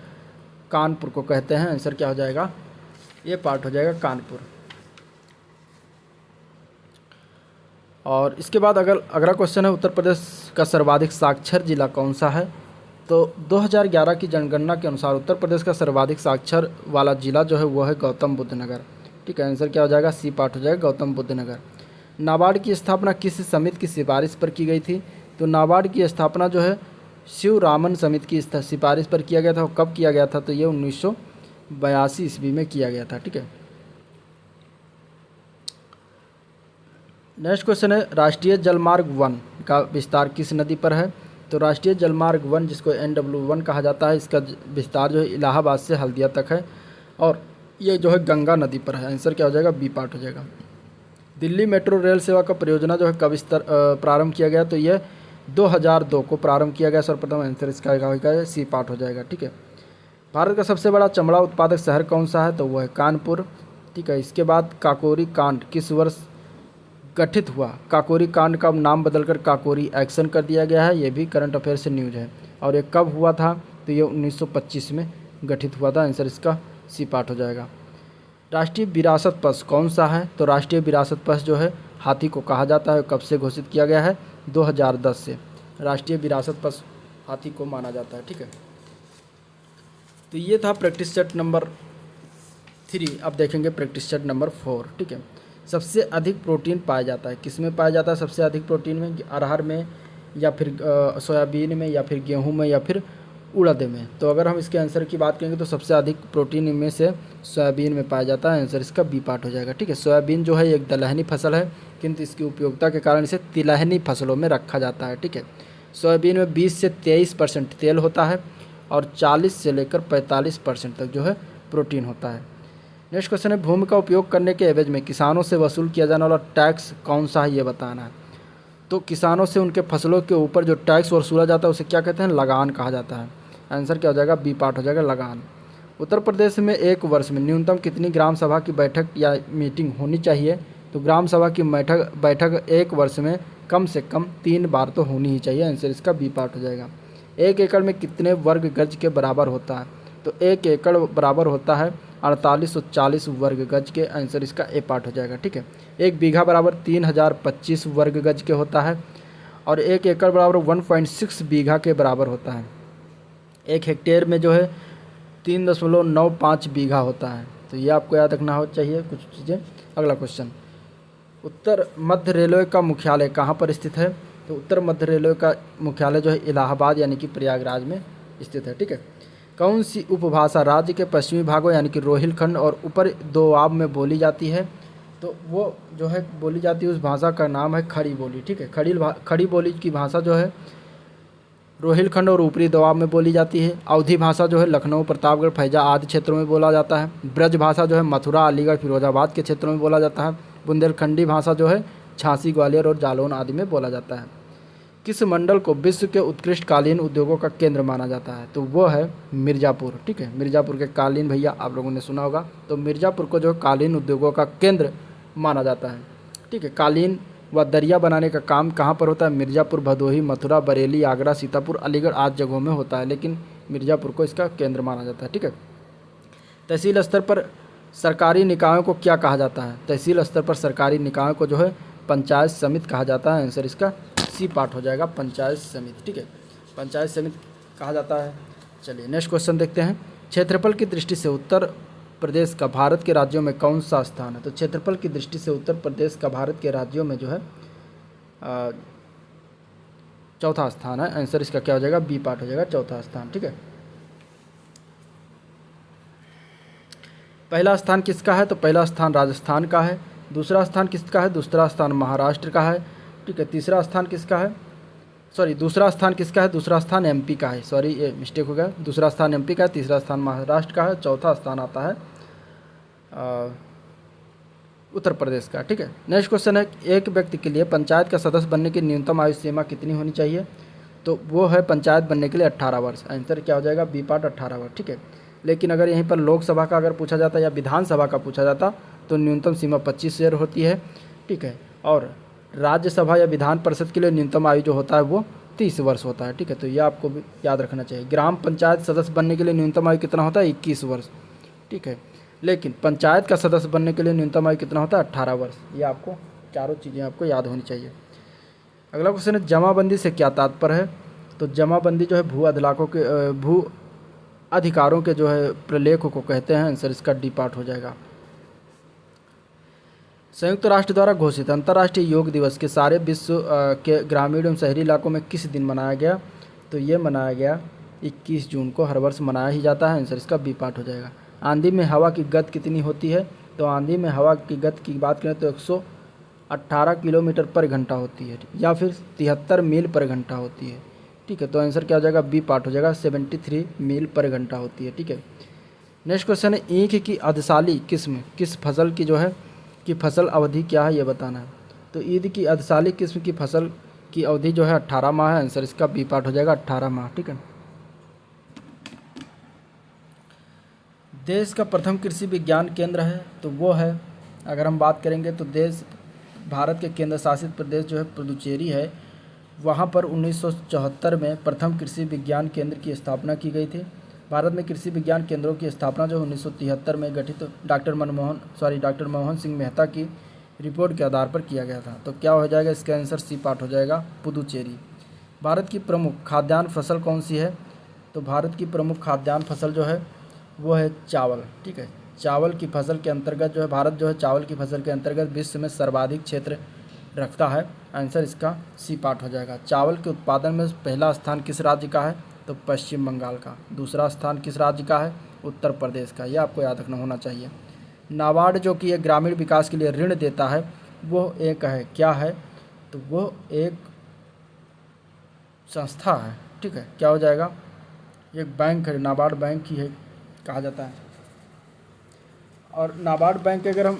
कानपुर को कहते हैं। आंसर क्या हो जाएगा, ये पार्ट हो जाएगा कानपुर। और इसके बाद अगला क्वेश्चन है उत्तर प्रदेश का सर्वाधिक साक्षर जिला कौन सा है। तो 2011 की जनगणना के अनुसार उत्तर प्रदेश का सर्वाधिक साक्षर वाला जिला जो है वो है गौतम बुद्ध नगर। ठीक है, आंसर क्या हो जाएगा, सी पार्ट हो जाएगा, गौतम बुद्ध नगर। नाबार्ड की स्थापना किस समिति की सिफारिश पर की गई थी, तो नाबार्ड की स्थापना जो है शिवरामन समिति की सिफारिश पर किया गया था। और कब किया गया था, तो ये 1982 ईस्वी में किया गया था। ठीक है, नेक्स्ट क्वेश्चन है राष्ट्रीय जलमार्ग 1 का विस्तार किस नदी पर है। तो राष्ट्रीय जलमार्ग 1 जिसको NW1 कहा जाता है, इसका विस्तार जो है इलाहाबाद से हल्दिया तक है और ये जो है गंगा नदी पर है। आंसर क्या हो जाएगा, बी पार्ट हो जाएगा। दिल्ली मेट्रो रेल सेवा का परियोजना जो है कब प्रारंभ किया गया, तो ये 2002 को प्रारंभ किया गया। सर्वप्रथम आंसर इसका सी पार्ट हो जाएगा, ठीक है। भारत का सबसे बड़ा चमड़ा उत्पादक शहर कौन सा है, तो वो है कानपुर, ठीक है। इसके बाद काकोरी कांड किस वर्ष गठित हुआ, काकोरी कांड का नाम बदलकर काकोरी एक्शन कर दिया गया है, ये भी करंट अफेयर से न्यूज है। और ये कब हुआ था, तो ये 1925 में गठित हुआ था। आंसर इसका सी पार्ट हो जाएगा। राष्ट्रीय विरासत पश कौन सा है, तो राष्ट्रीय विरासत पश जो है हाथी को कहा जाता है। कब से घोषित किया गया है, 2010 से राष्ट्रीय विरासत पश हाथी को माना जाता है, ठीक है। तो ये था प्रैक्टिस सेट नंबर 3। अब देखेंगे प्रैक्टिस सेट नंबर 4, ठीक है। सबसे अधिक प्रोटीन पाया जाता है, किस में पाया जाता है सबसे अधिक प्रोटीन में, अरहर में या फिर सोयाबीन में या फिर गेहूं में या फिर उड़द में। तो अगर हम इसके आंसर की बात करेंगे तो सबसे अधिक प्रोटीन इनमें से सोयाबीन में पाया जाता है। आंसर इसका बी पार्ट हो जाएगा, ठीक है। सोयाबीन जो है एक दलहनी फसल है, किंतु इसकी उपयोगिता के कारण इसे तिलहनी फसलों में रखा जाता है, ठीक है। सोयाबीन में 20 से 23% तेल होता है और 40 से लेकर 45% तक जो है प्रोटीन होता है। नेक्स्ट क्वेश्चन है, भूमि का उपयोग करने के एवज में किसानों से वसूल किया जाने वाला टैक्स कौन सा है, ये बताना है। तो किसानों से उनके फसलों के ऊपर जो टैक्स वसूला जाता है उसे क्या कहते हैं, लगान कहा जाता है। आंसर क्या हो जाएगा, बी पार्ट हो जाएगा, लगान। उत्तर प्रदेश में एक वर्ष में न्यूनतम कितनी ग्राम सभा की बैठक या मीटिंग होनी चाहिए, तो ग्राम सभा की बैठक एक वर्ष में कम से कम 3 बार तो होनी ही चाहिए। आंसर इसका बी पार्ट हो जाएगा। 1 एकड़ में कितने वर्ग गज के बराबर होता है, तो 1 एकड़ बराबर होता है 4840 वर्ग गज के। आंसर इसका ए पार्ट हो जाएगा, ठीक है। 1 बीघा बराबर 3025 वर्ग गज के होता है और 1 एकड़ बराबर 1.6 बीघा के बराबर होता है। 1 हेक्टेयर में जो है 3.95 बीघा होता है। तो ये आपको याद रखना हो चाहिए कुछ चीज़ें। अगला क्वेश्चन, उत्तर मध्य रेलवे का मुख्यालय कहाँ पर स्थित है, तो उत्तर मध्य रेलवे का मुख्यालय जो है इलाहाबाद यानी कि प्रयागराज में स्थित है, ठीक है। कौन सी उपभाषा राज्य के पश्चिमी भागों यानी कि रोहिलखंड और ऊपर दोआब में बोली जाती है, तो वो जो है बोली जाती है उस भाषा का नाम है खड़ी बोली, ठीक है। खड़ी बोली की भाषा जो है रोहिलखंड और ऊपरी दोआब में बोली जाती है। अवधी भाषा जो है लखनऊ, प्रतापगढ़, फैजा आदि क्षेत्रों में बोला जाता है। ब्रज भाषा जो है मथुरा, अलीगढ़, फिरोजाबाद के क्षेत्रों में बोला जाता है। बुंदेलखंडी भाषा जो है झांसी, ग्वालियर और जालौन आदि में बोला जाता है। किस मंडल को विश्व के उत्कृष्ट कालीन उद्योगों का केंद्र माना जाता है, तो वो है मिर्ज़ापुर, ठीक है। मिर्ज़ापुर के कालीन भैया आप लोगों ने सुना होगा, तो मिर्ज़ापुर को जो कालीन उद्योगों का केंद्र माना जाता है, ठीक है। कालीन व दरिया बनाने का काम कहाँ पर होता है, मिर्ज़ापुर, भदोही, मथुरा, बरेली, आगरा, सीतापुर, अलीगढ़ आदि जगहों में होता है, लेकिन मिर्ज़ापुर को इसका केंद्र माना जाता है, ठीक है। तहसील स्तर पर सरकारी निकायों को क्या कहा जाता है, तहसील स्तर पर सरकारी निकायों को जो है पंचायत समिति कहा जाता है। आंसर इसका सी पार्ट हो जाएगा, पंचायत समिति, ठीक है। पंचायत समिति कहा जाता है। चलिए नेक्स्ट क्वेश्चन देखते हैं। क्षेत्रफल की दृष्टि से उत्तर प्रदेश का भारत के राज्यों में कौन सा स्थान है, तो क्षेत्रफल की दृष्टि से उत्तर प्रदेश का भारत के राज्यों में जो है चौथा स्थान है। आंसर इसका क्या हो जाएगा, बी पार्ट हो जाएगा, चौथा स्थान, ठीक है। पहला स्थान किसका है, तो पहला स्थान राजस्थान का है। दूसरा स्थान किसका है, दूसरा स्थान महाराष्ट्र का है, ठीक है। तीसरा स्थान किसका है, दूसरा स्थान किसका है, दूसरा स्थान एमपी का है, ये मिस्टेक हो गया। दूसरा स्थान एमपी का है, तीसरा स्थान महाराष्ट्र का है, चौथा स्थान आता है उत्तर प्रदेश का, ठीक है। नेक्स्ट क्वेश्चन है, एक व्यक्ति के लिए पंचायत का सदस्य बनने की न्यूनतम आयु सीमा कितनी होनी चाहिए, तो वो है पंचायत बनने के लिए 18 वर्ष। आंसर क्या हो जाएगा, बी पार्ट 18 वर्ष, ठीक है। लेकिन अगर यहीं पर लोकसभा का अगर पूछा जाता या विधानसभा का पूछा जाता तो न्यूनतम सीमा 25 ईयर होती है, ठीक है। और राज्यसभा या विधान परिषद के लिए न्यूनतम आयु जो होता है वो 30 वर्ष होता है, ठीक है। तो ये आपको भी याद रखना चाहिए। ग्राम पंचायत सदस्य बनने के लिए न्यूनतम आयु कितना होता है, 21 वर्ष, ठीक है। लेकिन पंचायत का सदस्य बनने के लिए न्यूनतम आयु कितना होता है, 18 वर्ष। ये आपको चारों चीज़ें आपको याद होनी चाहिए। अगला क्वेश्चन है, जमाबंदी से क्या तात्पर्य है, तो जमाबंदी जो है भू अधिकारों के जो है प्रलेख को कहते हैं। आंसर इसका डी पार्ट हो जाएगा। संयुक्त राष्ट्र द्वारा घोषित अंतर्राष्ट्रीय योग दिवस के सारे विश्व के ग्रामीण एवं शहरी इलाकों में किस दिन मनाया गया, तो ये मनाया गया 21 जून को, हर वर्ष मनाया ही जाता है। आंसर इसका बी पार्ट हो जाएगा। आंधी में हवा की गति कितनी होती है, तो आंधी में हवा की गति की बात करें तो 118 किलोमीटर पर घंटा होती है या फिर 73 मील पर घंटा होती है, ठीक है। तो आंसर क्या हो जाएगा, बी पार्ट हो जाएगा, 73 मील पर घंटा होती है, ठीक है। नेक्स्ट क्वेश्चन है, ईख की अधशाली किस्म किस फसल की जो है की फसल अवधि क्या है ये बताना है। तो ईद की अर्धसाली किस्म की फसल की अवधि जो है 18 माह है। आंसर इसका बी पार्ट हो जाएगा 18 माह। ठीक है। देश का प्रथम कृषि विज्ञान केंद्र है तो वो है, अगर हम बात करेंगे तो भारत के केंद्र शासित प्रदेश जो है पुदुचेरी है। वहाँ पर 1974 में प्रथम कृषि विज्ञान केंद्र की स्थापना की गई थी। भारत में कृषि विज्ञान केंद्रों की स्थापना जो 1973 में गठित डॉक्टर मनमोहन सिंह मेहता की रिपोर्ट के आधार पर किया गया था। तो क्या हो जाएगा इसका आंसर सी पार्ट हो जाएगा पुदुचेरी। भारत की प्रमुख खाद्यान्न फसल कौन सी है? तो भारत की प्रमुख खाद्यान्न फसल जो है वो है चावल। ठीक है। चावल की फसल के अंतर्गत जो है भारत जो है चावल की फसल के अंतर्गत विश्व में सर्वाधिक क्षेत्र रखता है। आंसर इसका सी पार्ट हो जाएगा। चावल के उत्पादन में पहला स्थान किस राज्य का है? तो पश्चिम बंगाल का। दूसरा स्थान किस राज्य का है? उत्तर प्रदेश का। यह आपको याद रखना होना चाहिए। नाबार्ड जो कि एक ग्रामीण विकास के लिए ऋण देता है वो एक है, क्या है? तो वो एक संस्था है। ठीक है। क्या हो जाएगा? एक बैंक है, नाबार्ड बैंक ही है कहा जाता है। और नाबार्ड बैंक के अगर हम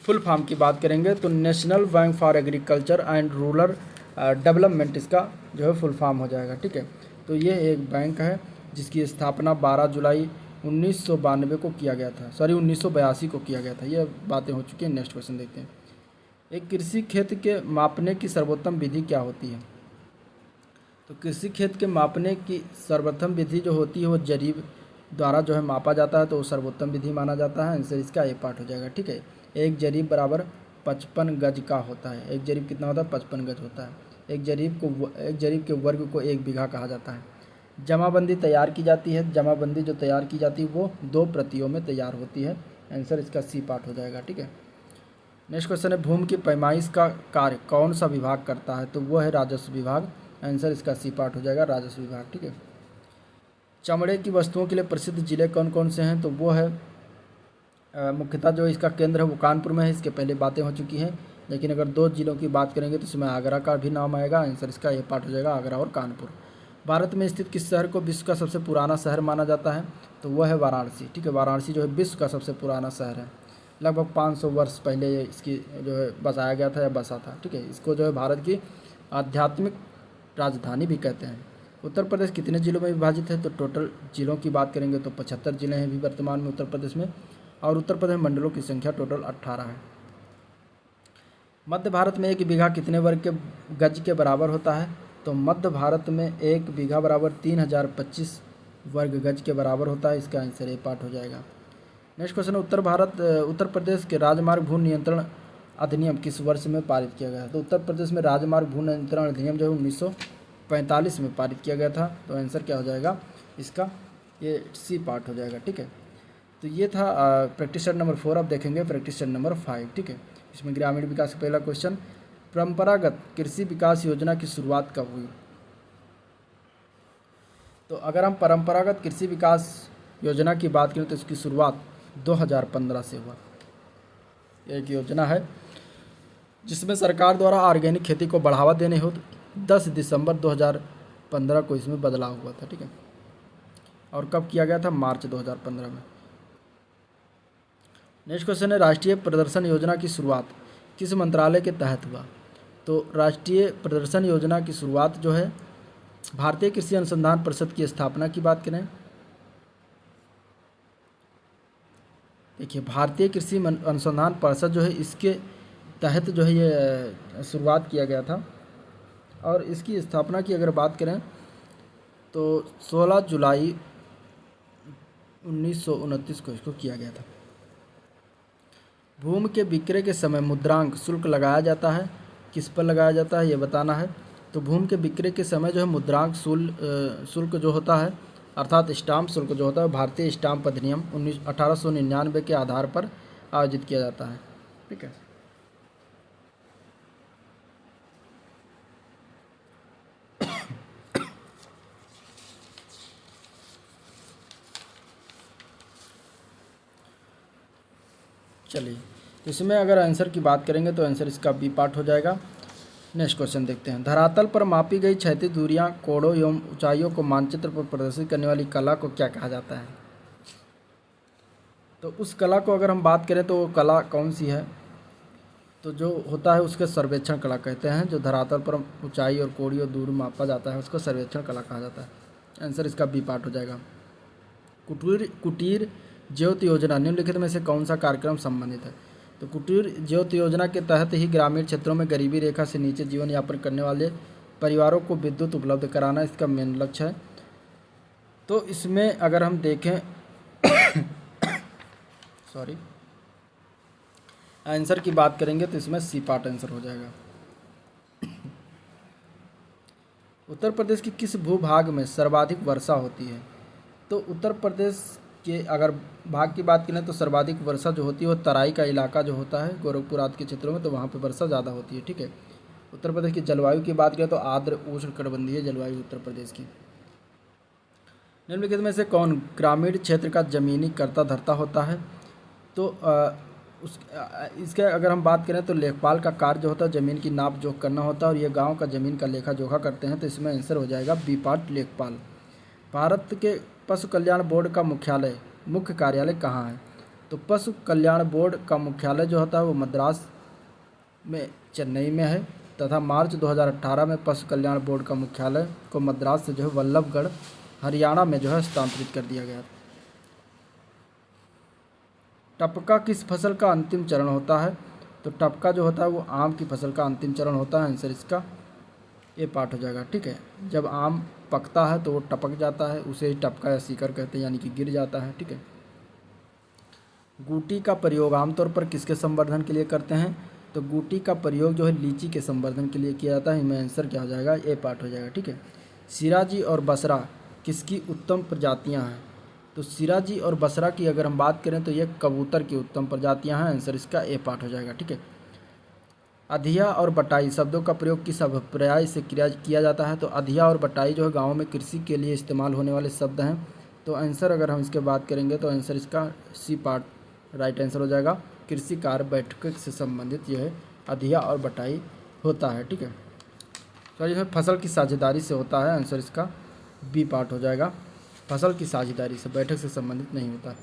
फुल फॉर्म की बात करेंगे तो national bank for agriculture and rural development इसका जो है फुल फॉर्म हो जाएगा। ठीक है। तो ये एक बैंक है जिसकी स्थापना 12 जुलाई 1992 को किया गया था, 1982 को किया गया था। ये बातें हो चुकी हैं। नेक्स्ट क्वेश्चन देखते हैं। एक कृषि खेत के मापने की सर्वोत्तम विधि क्या होती है? तो कृषि खेत के मापने की सर्वोत्तम विधि जो होती है वो जरीब द्वारा जो है मापा जाता है, तो वो सर्वोत्तम विधि माना जाता है। आंसर इसका ए पार्ट हो जाएगा। ठीक है। एक जरीब बराबर 55 गज का होता है। एक जरीब कितना होता है? 55 गज होता है। एक जरीब के वर्ग को 1 बीघा कहा जाता है। जमाबंदी तैयार की जाती है। जमाबंदी जो तैयार की जाती है वो 2 प्रतियों में तैयार होती है। आंसर इसका सी पार्ट हो जाएगा। ठीक है। नेक्स्ट क्वेश्चन है भूमि की पैमाइश का कार्य कौन सा विभाग करता है? तो वो है राजस्व विभाग। आंसर इसका सी पार्ट हो जाएगा राजस्व विभाग। ठीक है। चमड़े की वस्तुओं के लिए प्रसिद्ध जिले कौन कौन से हैं? तो वो है मुख्यतः जो इसका केंद्र है वो कानपुर में है। इसके पहले बातें हो चुकी हैं, लेकिन अगर 2 जिलों की बात करेंगे तो इसमें आगरा का भी नाम आएगा। आंसर इसका ये पार्ट हो जाएगा आगरा और कानपुर। भारत में स्थित किस शहर को विश्व का सबसे पुराना शहर माना जाता है? तो वह है वाराणसी। ठीक है। वाराणसी जो है विश्व का सबसे पुराना शहर है। लगभग 500 वर्ष पहले इसकी जो है बसाया गया था या बसा था। ठीक है। इसको जो है भारत की आध्यात्मिक राजधानी भी कहते हैं। उत्तर प्रदेश कितने जिलों में विभाजित है? तो टोटल जिलों की बात करेंगे तो 75 जिले हैं अभी वर्तमान में उत्तर प्रदेश में, और उत्तर प्रदेश मंडलों की संख्या टोटल 18 है। मध्य भारत में 1 बीघा कितने वर्ग के गज के बराबर होता है? तो मध्य भारत में 1 बीघा बराबर 3025 वर्ग गज के बराबर होता है। इसका आंसर ए पार्ट हो जाएगा। नेक्स्ट क्वेश्चन है उत्तर प्रदेश के राजमार्ग भू नियंत्रण अधिनियम किस वर्ष में पारित किया गया? तो उत्तर प्रदेश में राजमार्ग भू नियंत्रण अधिनियम जो है 1945 में पारित किया गया था। तो आंसर क्या हो जाएगा इसका? ये सी पार्ट हो जाएगा। ठीक है। तो ये था प्रैक्टिस सेट नंबर 4। अब देखेंगे प्रैक्टिस सेट नंबर 5। ठीक है। इसमें ग्रामीण विकास का पहला क्वेश्चन, परंपरागत कृषि विकास योजना की शुरुआत कब हुई? तो अगर हम परंपरागत कृषि विकास योजना की बात करें तो इसकी शुरुआत 2015 से हुआ। एक योजना है जिसमें सरकार द्वारा ऑर्गेनिक खेती को बढ़ावा देने हेतु 10 दिसंबर 2015 को इसमें बदलाव हुआ था। ठीक है। और कब किया गया था? मार्च 2015 में। नेक्स्ट क्वेश्चन है राष्ट्रीय प्रदर्शन योजना की शुरुआत किस मंत्रालय के तहत हुआ? तो राष्ट्रीय प्रदर्शन योजना की शुरुआत जो है भारतीय कृषि अनुसंधान परिषद की स्थापना की बात करें, देखिए भारतीय कृषि अनुसंधान परिषद जो है इसके तहत जो है ये शुरुआत किया गया था। और इसकी स्थापना की अगर बात करें तो 16 जुलाई 1929 को इसको किया गया था। भूमि के विक्रय के समय मुद्रांक शुल्क लगाया जाता है, किस पर लगाया जाता है ये बताना है। तो भूमि के विक्रय के समय जो है मुद्रांक शुल्क जो होता है अर्थात स्टाम्प शुल्क जो होता है भारतीय स्टाम्प अधिनियम 1899 के आधार पर आयोजित किया जाता है। ठीक है। चलिए, तो इसमें अगर आंसर की बात करेंगे तो आंसर इसका बी पार्ट हो जाएगा। नेक्स्ट क्वेश्चन देखते हैं। धरातल पर मापी गई क्षैतिज दूरियां, कोणों एवं ऊंचाइयों को मानचित्र पर प्रदर्शित करने वाली कला को क्या कहा जाता है? तो उस कला को अगर हम बात करें तो वो कला कौन सी है, तो जो होता है उसके सर्वेक्षण कला कहते हैं। जो धरातल पर ऊंचाई और कोड़ी और दूर मापा जाता है उसको सर्वेक्षण कला कहा जाता है। आंसर इसका बी पार्ट हो जाएगा। कुटीर ज्योति योजना निम्नलिखित में से कौन सा कार्यक्रम संबंधित है। तो कुटीर ज्योति योजना के तहत ही ग्रामीण क्षेत्रों में गरीबी रेखा से नीचे जीवन यापन करने वाले परिवारों को विद्युत उपलब्ध कराना इसका मेन लक्ष्य है। तो इसमें अगर हम देखें सॉरी आंसर की बात करेंगे तो इसमें सी पार्ट आंसर हो जाएगा। उत्तर प्रदेश की किस भूभाग में सर्वाधिक वर्षा होती है। तो उत्तर प्रदेश के अगर भाग की बात करें तो सर्वाधिक वर्षा जो होती है वो तराई का इलाका जो होता है गोरखपुर आदि के क्षेत्रों में, तो वहाँ पे वर्षा ज़्यादा होती है। ठीक है। उत्तर प्रदेश की जलवायु की बात करें तो आर्द्र उष्णकटिबंधीय जलवायु उत्तर प्रदेश की। निम्नलिखित में से कौन ग्रामीण क्षेत्र का जमीनी कर्ता धर्ता होता है। तो इसके अगर हम बात करें तो लेखपाल का कार्य जो होता है ज़मीन की नाप जोख करना होता है और ये गांव का ज़मीन का लेखा जोखा करते हैं। तो इसमें आंसर हो जाएगा बी पार्ट लेखपाल। भारत के पशु कल्याण बोर्ड का मुख्य कार्यालय कहाँ है। तो पशु कल्याण बोर्ड का मुख्यालय जो होता है वो मद्रास में चेन्नई में है तथा मार्च 2018 में पशु कल्याण बोर्ड का मुख्यालय को मद्रास से जो है वल्लभगढ़ हरियाणा में जो है हस्तांतरित कर दिया गया। टपका किस फसल का अंतिम चरण होता है। तो टपका जो होता है वो आम की फसल का अंतिम चरण होता है। आंसर इसका ए पार्ट हो जाएगा। ठीक है। जब आम पकता है तो वो टपक जाता है, उसे ही टपका या सीकर कहते हैं, यानी कि गिर जाता है। ठीक है। गूटी का प्रयोग आमतौर पर किसके संवर्धन के लिए करते हैं। तो गूटी का प्रयोग जो है लीची के संवर्धन के लिए किया जाता है। इनमें आंसर क्या हो जाएगा, ए पार्ट हो जाएगा। ठीक है। सिराजी और बसरा किसकी उत्तम प्रजातियां हैं। तो सिराजी और बसरा की अगर हम बात करें तो ये कबूतर की उत्तम प्रजातियां हैं। आंसर इसका ए पार्ट हो जाएगा। ठीक है। अधिया और बटाई शब्दों का प्रयोग किस अभिप्राय से किया जाता है। तो अधिया और बटाई जो है गाँव में कृषि के लिए इस्तेमाल होने वाले शब्द हैं। तो आंसर अगर हम इसके बात करेंगे तो आंसर इसका सी पार्ट राइट आंसर हो जाएगा। कृषि कार्य बैठक से संबंधित यह अधिया और बटाई होता है। ठीक है। तो यह फसल की साझेदारी से होता है। आंसर इसका बी पार्ट हो जाएगा। फसल की साझेदारी से, बैठक से संबंधित नहीं होता।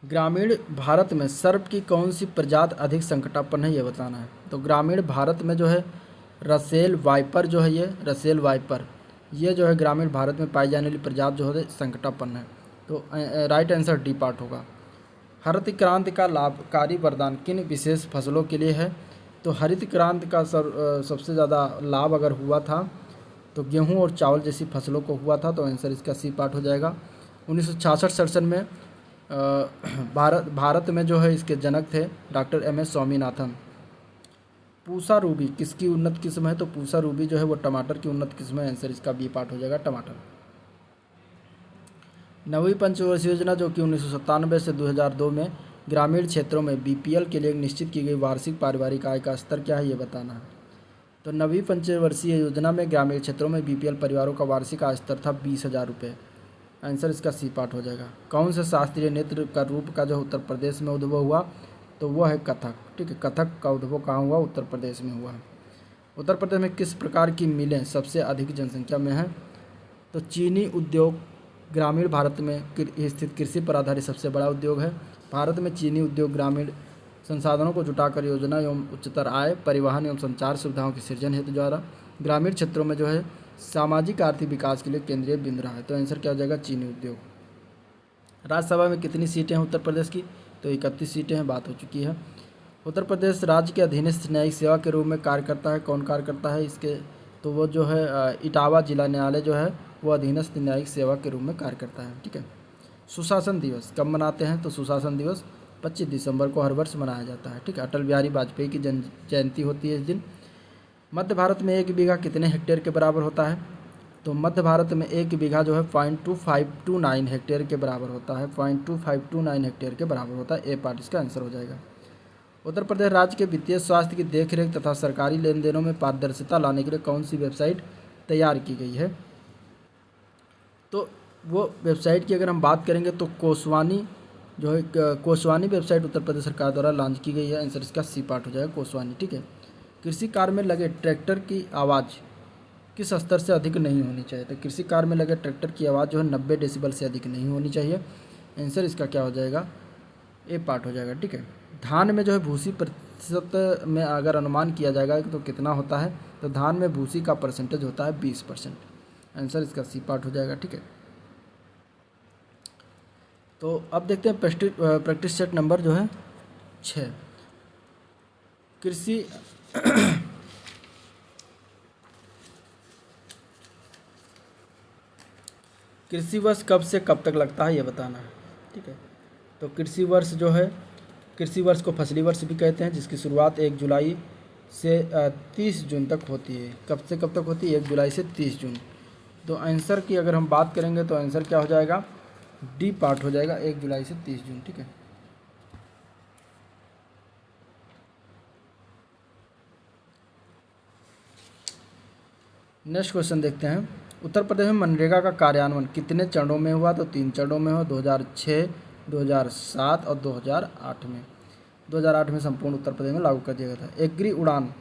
ग्रामीण भारत में सर्प की कौन सी प्रजाति अधिक संकटापन्न है, ये बताना है। तो ग्रामीण भारत में जो है रसेल वाइपर जो है, ये रसेल वाइपर ये जो है ग्रामीण भारत में पाई जाने वाली प्रजाति जो है संकटापन्न है। तो राइट आंसर डी पार्ट होगा। हरित क्रांति का लाभकारी वरदान किन विशेष फसलों के लिए है। तो हरित क्रांति का सबसे ज़्यादा लाभ अगर हुआ था तो गेहूं और चावल जैसी फसलों को हुआ था। तो आंसर इसका सी पार्ट हो जाएगा। 1966-67 में भारत में जो है इसके जनक थे doctor MS Swaminathan. Pusa Ruby किसकी उन्नत किस्म है। तो पूसा रूबी जो है वो टमाटर की उन्नत किस्म है। आंसर इसका बी पार्ट हो जाएगा टमाटर। 9वीं पंचवर्षीय योजना जो कि 1997 से 2002 में ग्रामीण क्षेत्रों में BPL के लिए निश्चित की गई वार्षिक पारिवारिक आय का स्तर क्या है, ये बताना है। तो 9वीं पंचवर्षीय योजना में ग्रामीण क्षेत्रों में BPL परिवारों का वार्षिक आय स्तर था 20,000 रुपये। आंसर इसका सी पार्ट हो जाएगा। कौन से शास्त्रीय नृत्य का रूप का जो उत्तर प्रदेश में उद्भव हुआ। तो वह है कथक। ठीक है। कथक का उद्भव कहाँ हुआ, उत्तर प्रदेश में हुआ है। उत्तर प्रदेश में किस प्रकार की मिलें सबसे अधिक जनसंख्या में हैं। तो चीनी उद्योग ग्रामीण भारत में स्थित कृषि पर आधारित सबसे बड़ा उद्योग है। भारत में चीनी उद्योग ग्रामीण संसाधनों को जुटाकर योजना एवं उच्चतर आय, परिवहन एवं संचार सुविधाओं के सृजन हेतु द्वारा ग्रामीण क्षेत्रों में जो है सामाजिक आर्थिक विकास के लिए केंद्रीय बिंदु रहा है। तो आंसर क्या हो जाएगा, चीनी उद्योग। राज्यसभा में कितनी सीटें हैं उत्तर प्रदेश की। तो 31 सीटें हैं, बात हो चुकी है। उत्तर प्रदेश राज्य के अधीनस्थ न्यायिक सेवा के रूप में कार्य करता है। कौन कार्य करता है इसके, तो वो जो है इटावा जिला न्यायालय जो है वो अधीनस्थ न्यायिक सेवा के रूप में कार्य करता है। ठीक है। सुशासन दिवस कब मनाते हैं। तो सुशासन दिवस 25 दिसंबर को हर वर्ष मनाया जाता है। ठीक है। अटल बिहारी वाजपेयी की जयंती होती है इस दिन। मध्य भारत में 1 बीघा कितने हेक्टेयर के बराबर होता है। तो मध्य भारत में 1 बीघा जो है 0.2529 हेक्टेयर के बराबर होता है। 0.2529 हेक्टेयर के बराबर होता है। ए पार्ट इसका आंसर हो जाएगा। उत्तर प्रदेश राज्य के वित्तीय स्वास्थ्य की देखरेख तथा सरकारी लेन देनों में पारदर्शिता लाने के लिए कौन सी वेबसाइट तैयार की गई है। तो वो वेबसाइट की अगर हम बात करेंगे तो कोसवानी जो है कोसवानी वेबसाइट उत्तर प्रदेश सरकार द्वारा लॉन्च की गई है। आंसर इसका सी पार्ट हो जाएगा कोसवानी। ठीक है। कृषि कार्य में लगे ट्रैक्टर की आवाज़ किस स्तर से अधिक नहीं होनी चाहिए। तो कृषि कार्य में लगे ट्रैक्टर की आवाज़ जो है 90 डेसिबल से अधिक नहीं होनी चाहिए। आंसर इसका क्या हो जाएगा, ए पार्ट हो जाएगा। ठीक है, धान में जो है भूसी प्रतिशत में अगर अनुमान किया जाएगा तो कितना होता है, तो धान में भूसी का परसेंटेज होता है 20%। आंसर इसका सी पार्ट हो जाएगा। ठीक है, तो अब देखते हैं प्रैक्टिस सेट नंबर जो है 6। कृषि कृषि वर्ष कब से कब तक लगता है ये बताना है। ठीक है, तो कृषि वर्ष जो है, कृषि वर्ष को फसली वर्ष भी कहते हैं, जिसकी शुरुआत 1 जुलाई से 30 जून तक होती है। कब से कब तक होती है, 1 जुलाई से 30 जून। तो आंसर की अगर हम बात करेंगे तो आंसर क्या हो जाएगा, डी पार्ट हो जाएगा, 1 जुलाई से 30 जून। ठीक है, नेक्स्ट क्वेश्चन देखते हैं। उत्तर प्रदेश में मनरेगा का कार्यान्वयन कितने चरणों में हुआ, तो 3 चरणों में हुआ, 2006, 2007 और 2008 में। 2008 में संपूर्ण उत्तर प्रदेश में लागू कर दिया गया था। एग्री उड़ान